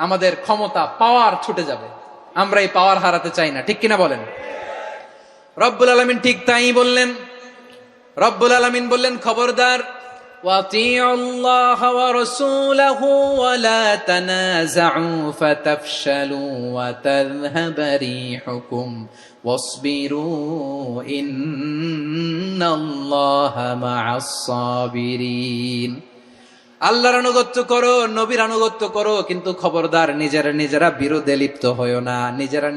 আমাদের ক্ষমতা, পাওয়ার ছুটে যাবে। আমরা এই পাওয়ার হারাতে চাই না, ঠিক কিনা বলেন? রব্বুল আলামিন ঠিক তাই বললেন। রব্বুল আলামিন বললেন, খবরদার, ওয়াতিউল্লাহ ওয়া রাসূলাহু ওয়া লা তানাযাউ ফাতাফশালু ওয়া তাযহাবা রিহুকুম ওয়াসবিরু ইন্নাল্লাহা মা'আস সাবিরিন। আল্লাহর আনুগত্য করো, নবীর আনুগত্য করো, কিন্তু খবরদার নিজেরা বিরোধে লিপ্ত হয়ো না,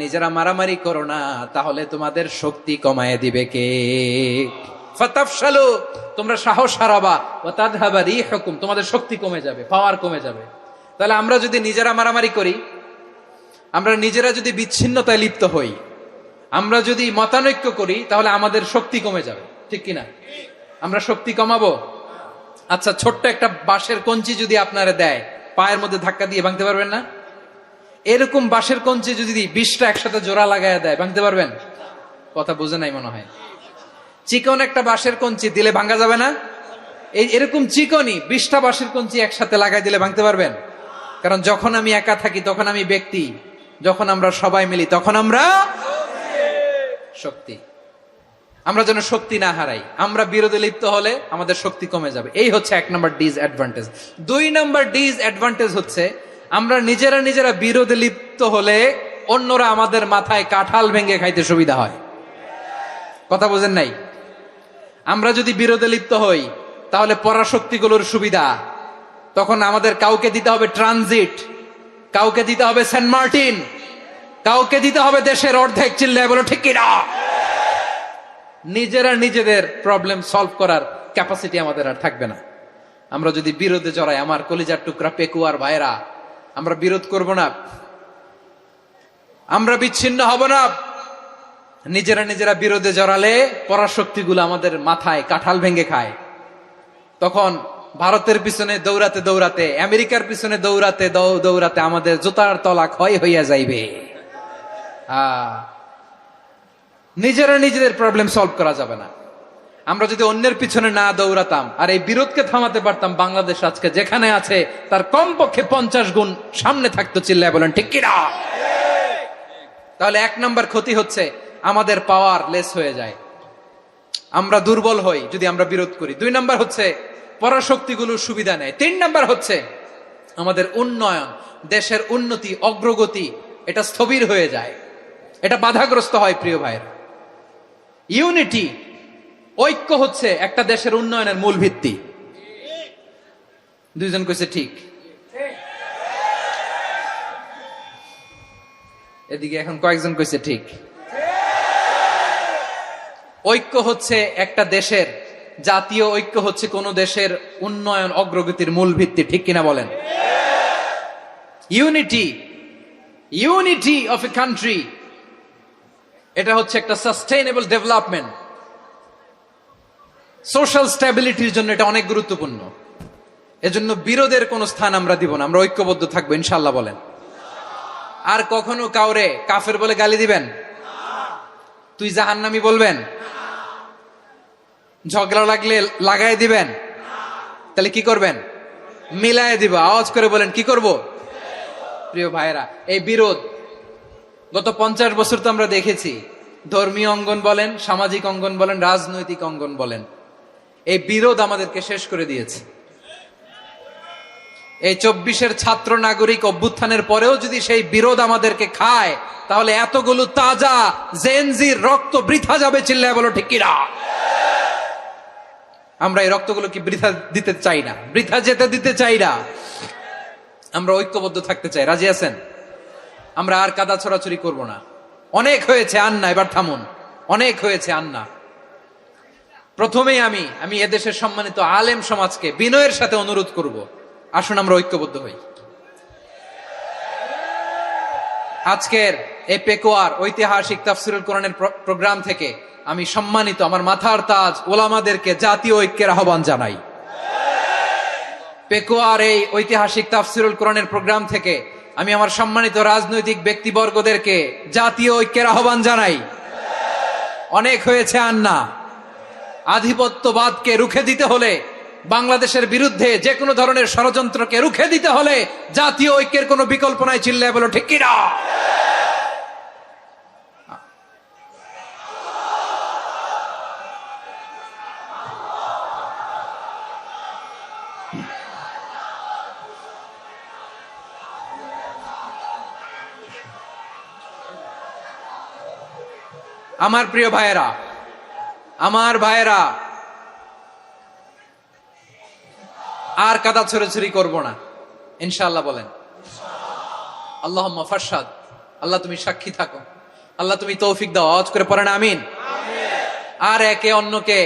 নিজেরা মারামারি করো না, তাহলে তোমাদের শক্তি কমায় দিবে কে? ফাতাফশালু, তোমরা সাহস হারাবা, ওয়া তাযহাবা রিহুকুম, তোমাদের শক্তি কমে যাবে, পাওয়ার কমে যাবে। তাহলে আমরা যদি নিজেরা মারামারি করি, আমরা নিজেরা যদি বিচ্ছিন্নতায় লিপ্ত হই, আমরা যদি মতানৈক্য করি, তাহলে আমাদের শক্তি কমে যাবে, ঠিক কিনা? আমরা শক্তি কমাবো। আচ্ছা, ছোট্ট একটা বাঁশের কঞ্চি যদি আপনারা দেয়, পায়ের মধ্যে ধাক্কা দিয়ে ভাঙতে পারবেন না? এরকম বাঁশের কঞ্চি যদি 20টা একসাথে জোড়া লাগায় দেয়, ভাঙতে পারবেন? কথা বুঝে নাই মনে হয়। চিকন একটা বাঁশের কঞ্চি দিলে ভাঙা যাবে না? এরকম চিকনই 20টা বাঁশের কঞ্চি একসাথে লাগাই দিলে ভাঙতে পারবেন? কারণ যখন আমি একা থাকি তখন আমি ব্যক্তি, যখন আমরা সবাই মিলি তখন আমরা শক্তি। আমরা যেন শক্তি না হারাই। আমরা বিরোধে লিপ্ত হলে আমাদের শক্তি কমে যাবে। এই হচ্ছে 1 নম্বর ডিসঅ্যাডভান্টেজ। 2 নম্বর ডিসঅ্যাডভান্টেজ হচ্ছে, আমরা নিজেরা বিরোধে লিপ্ত হলে অন্যরা আমাদের মাথায় কাঁঠাল ভেঙে খাইতে সুবিধা হয়। কথা বোঝেন নাই? আমরা যদি বিরোধে লিপ্ত হই, তাহলে পরাশক্তিগুলোর সুবিধা, তখন আমাদের কাউকে দিতে হবে ট্রানজিট, কাউকে দিতে হবে সেন্ট মার্টিন, কাউকে দিতে হবে দেশের অর্ধেক। চিল্লায় বলো ঠিক কিনা? নিজেদের প্রবলেম সলভ করার ক্যাপাসিটি আমাদের আর থাকবে না। আমরা যদি বিরোধে জড়াই, আমার কলিজার টুকরা পেকুয়ার ভাইরা, আমরা বিরোধ করব না, আমরা বিচ্ছিন্ন হব না। নিজেরা বিরোধে জড়ালে পরাশক্তিগুলো আমাদের মাথায় কাঁঠাল ভেঙে খায়। তখন ভারতের পিছনে দৌড়াতে, আমেরিকার পিছনে দৌড়াতে আমাদের জুতার তলা ক্ষয় হইয়া যাইবে। নিজেরা নিজেদের প্রবলেম সলভ করা যাবে না। আমরা যদি অন্যের পিছনে না দৌড়াতাম আর এই বিরোধকে থামাতে পারতাম, বাংলাদেশ আজকে যেখানে আছে তার কমপক্ষে 50 গুণ সামনে থাকতো। চিল্লায় বলেন ঠিক কিনা? তাহলে 1 নম্বর ক্ষতি হচ্ছে আমাদের পাওয়ার লেস হয়ে যায়, আমরা দুর্বল হই যদি আমরা বিরোধ করি। 2 নম্বর হচ্ছে পরাশক্তিগুলোর সুবিধা নেয়। 3 নম্বর হচ্ছে আমাদের উন্নয়ন, দেশের উন্নতি, অগ্রগতি এটা স্থবির হয়ে যায়, এটা বাধাগ্রস্ত হয়। প্রিয় ভাইয়েরা, ইউনিটি, ঐক্য হচ্ছে একটা দেশের উন্নয়নের মূল ভিত্তি। 2 জন কইছে ঠিক। এদিকে এখন কয়েকজন কইছে ঠিক। ঐক্য হচ্ছে একটা দেশের, জাতীয় ঐক্য হচ্ছে কোন দেশের উন্নয়ন অগ্রগতির মূল ভিত্তি। ঠিক কিনা বলেন? ইউনিটি অফ এ কান্ট্রি, এটা হচ্ছে একটা সাস্টেইনেবল ডেভেলপমেন্ট, সোশ্যাল স্ট্যাবিলিটির জন্য এটা অনেক গুরুত্বপূর্ণ। এজন্য বিরোধের কোন স্থান আমরা দিব না, আমরা ঐক্যবদ্ধ থাকবো ইনশাআল্লাহ। বলেন। আর কখনো কাউরে কাফের বলে গালি দিবেন? তুই জাহান্নামী বলবেন? ঝগড়া লাগলে লাগাই দিবেন? তাহলে কি করবেন? মিলায় দিব। আওয়াজ করে বলেন, কি করব? প্রিয় ভাইরা, এই বিরোধ গত 50 বছর তো আমরা দেখেছি। ধর্মীয় অঙ্গন বলেন, সামাজিক অঙ্গন বলেন, রাজনৈতিক অঙ্গন বলেন, এই বিরোধ আমাদেরকে শেষ করে দিয়েছে। এই 24-এর ছাত্র নাগরিক অভ্যুত্থানের পরেও যদি সেই বিরোধ আমাদেরকে খায়, তাহলে এতগুলো তাজা জেনজির রক্ত বৃথা যাবে। চিল্লায় বলো ঠিক কিনা? আমরা এই রক্তগুলো কি বৃথা দিতে চাই না, বৃথা যেতে দিতে চাই না। আমরা ঐক্যবদ্ধ থাকতে চাই। রাজি আছেন? আমরা আর কাদা ছড়াছড়ি করব না। অনেক হয়েছে, আন্না, এবার থামুন। অনেক হয়েছে, আন্না। প্রথমেই আমি এদেশের সম্মানিত আলেম সমাজকে বিনয়ের সাথে অনুরোধ করব, আসুন আমরা ঐক্যবদ্ধ হই। আজকের এই পেকুয়ার ঐতিহাসিক তাফসিরুল কোরআনের প্রোগ্রাম থেকে আমি সম্মানিত আমার মাথার তাজ ওলামাদেরকে জাতীয় ঐক্যের আহ্বান জানাই। পেকুয়ার এই ঐতিহাসিক তাফসিরুল কোরআনের প্রোগ্রাম থেকে আমি আমার সম্মানিত রাজনৈতিক ব্যক্তিবর্গদেরকে জাতীয় ঐক্যের আহ্বান জানাই। অনেক হয়েছে, আন্না। আধিপত্যবাদকে রুখে দিতে হলে, বাংলাদেশের বিরুদ্ধে যে কোনো ধরনের ষড়যন্ত্রকে রুখে দিতে হলে জাতীয় ঐক্যের কোনো বিকল্প নাই। চিল্লায় বলো ঠিক কিনা? আমার প্রিয় ভাইয়েরা, আর কাদা ছড়াছড়ি করব না ইনশাআল্লাহ। বলেন আল্লাহুম্মা ফারশাদ। আল্লাহ তুমি সাক্ষী থাকো, আল্লাহ তুমি তৌফিক দাও। আওয়াজ করে পড়েন আমিন। আর একে অন্যকে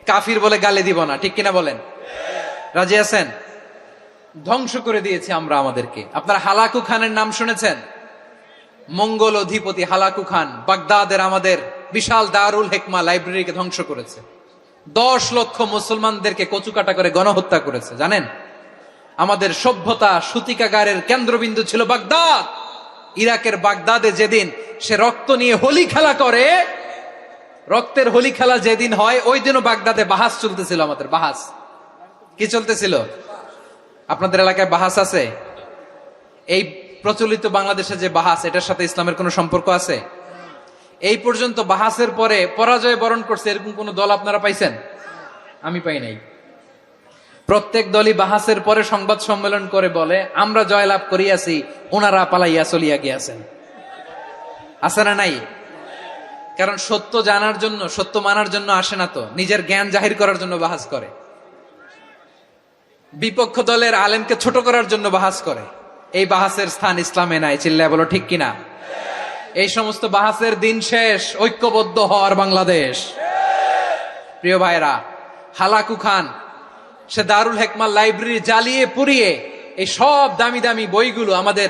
কাফির বলে গালি দিব না। ঠিক কিনা বলেন? রাজি আছেন? ধ্বংস করে দিয়েছি আমরা আমাদেরকে। আপনারা হালাকু খানের নাম শুনেছেন? মঙ্গল অধিপতি হালাকু খান বাগদাদের আমাদের বিশাল দারুল হিকমা লাইব্রেরিকে ধ্বংস করেছে। 10 লক্ষ মুসলমানদেরকে কচুকাটা করে গণহত্যা করেছে। জানেন, আমাদের সভ্যতা সূতিকাগারের কেন্দ্রবিন্দু ছিল বাগদাদ। ইরাকের বাগদাদে যেদিন সে রক্ত নিয়ে হোলি খেলা করে, রক্তের হোলি খেলা যেদিন হয়, ওই দিনও বাগদাদে বাহাস চলতেছিল। আমাদের বাহাস কি চলতেছিল? আপনাদের এলাকায় বাহাস আছে? এই প্রচলিত বাংলাদেশে যে বাহাস, এটার সাথে ইসলামের কোনো সম্পর্ক আছে? এই পর্যন্ত বাহাসের পরে পরাজয় বরণ করছে এরকম কোন দল আপনারা পাইছেন? আমি পাই নাই। প্রত্যেক দলই বাহাসের পরে সংবাদ সম্মেলন করে বলে আমরা জয়লাভ করিয়াছি, ওনারা পালাইয়া চলিয়া গিয়াছেন। আছে না নাই? কারণ সত্য জানার জন্য, সত্য মানার জন্য আসে না তো, নিজের জ্ঞান জাহির করার জন্য বাহাস করে। বিপক্ষ দলের আলেমকে ছোট করার জন্য বাহাস করে। এই বাহাসের স্থান ইসলামে নাই। চিল্লায় বলো ঠিক কিনা? এই সমস্ত বাহাসের দিন শেষ। ঐক্যবদ্ধ হওয়ার বাংলাদেশ। প্রিয় ভাইরা, হালাকু খান সে দারুল হিকমা লাইব্রেরি জ্বালিয়ে পুড়িয়ে এই সব দামি দামি বইগুলো, আমাদের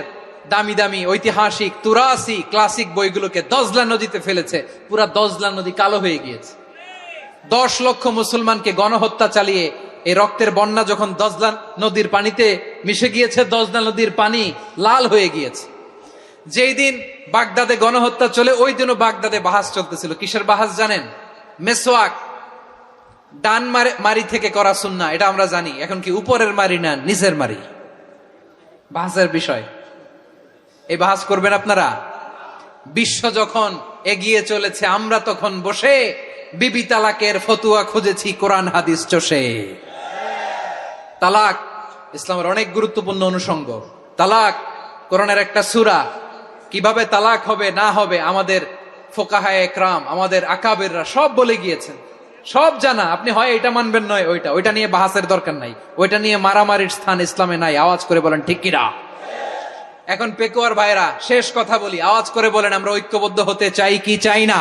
দামি দামি ঐতিহাসিক তুরাসি ক্লাসিক বইগুলোকে দজলা নদীতে ফেলেছে। পুরা দজলা নদী কালো হয়ে গিয়েছে। 10 লক্ষ মুসলমানকে গণহত্যা চালিয়ে এই রক্তের বন্যা যখন দজলা নদীর পানিতে মিশে গিয়েছে, দজলা নদীর পানি লাল হয়ে গিয়েছে। যেই দিন বাগদাদে গণহত্যা চলে ওই দিনও বাগদাদে বাহাস চলতেছিল। কিসের বাহাস জানেন? মেসওয়াক, ডান মারি থেকে করা সুন্নাহ, এটা আমরা জানি। এখন কি উপরের মারি না নিচের মারি? বাহাসের বিষয়। এই বাহাস করবেন আপনারা? বিশ্ব যখন এগিয়ে চলেছে, আমরা তখন বসে বিবি তালাকের ফতুয়া খুঁজেছি কোরআন হাদিস চষে। তালাক ইসলামের অনেক গুরুত্বপূর্ণ অনুষঙ্গ। তালাক কোরআনের একটা সূরা। কিভাবে তালাক হবে না হবে আমাদের ফোকাহায়ে একরাম, আমাদের আকাবেররা সব বলে গিয়েছেন, সব জানা। আপনি হয় এটা মানবেন নয় ওইটা নিয়ে বাহাসের দরকার নাই, ওইটা নিয়ে মারামারির স্থান ইসলামে নাই। আওয়াজ করে বলেন ঠিক কিনা? এখন পেকুয়ার ভাইরা শেষ কথা বলি, আওয়াজ করে বলেন আমরা ঐক্যবদ্ধ হতে চাই কি চাই না?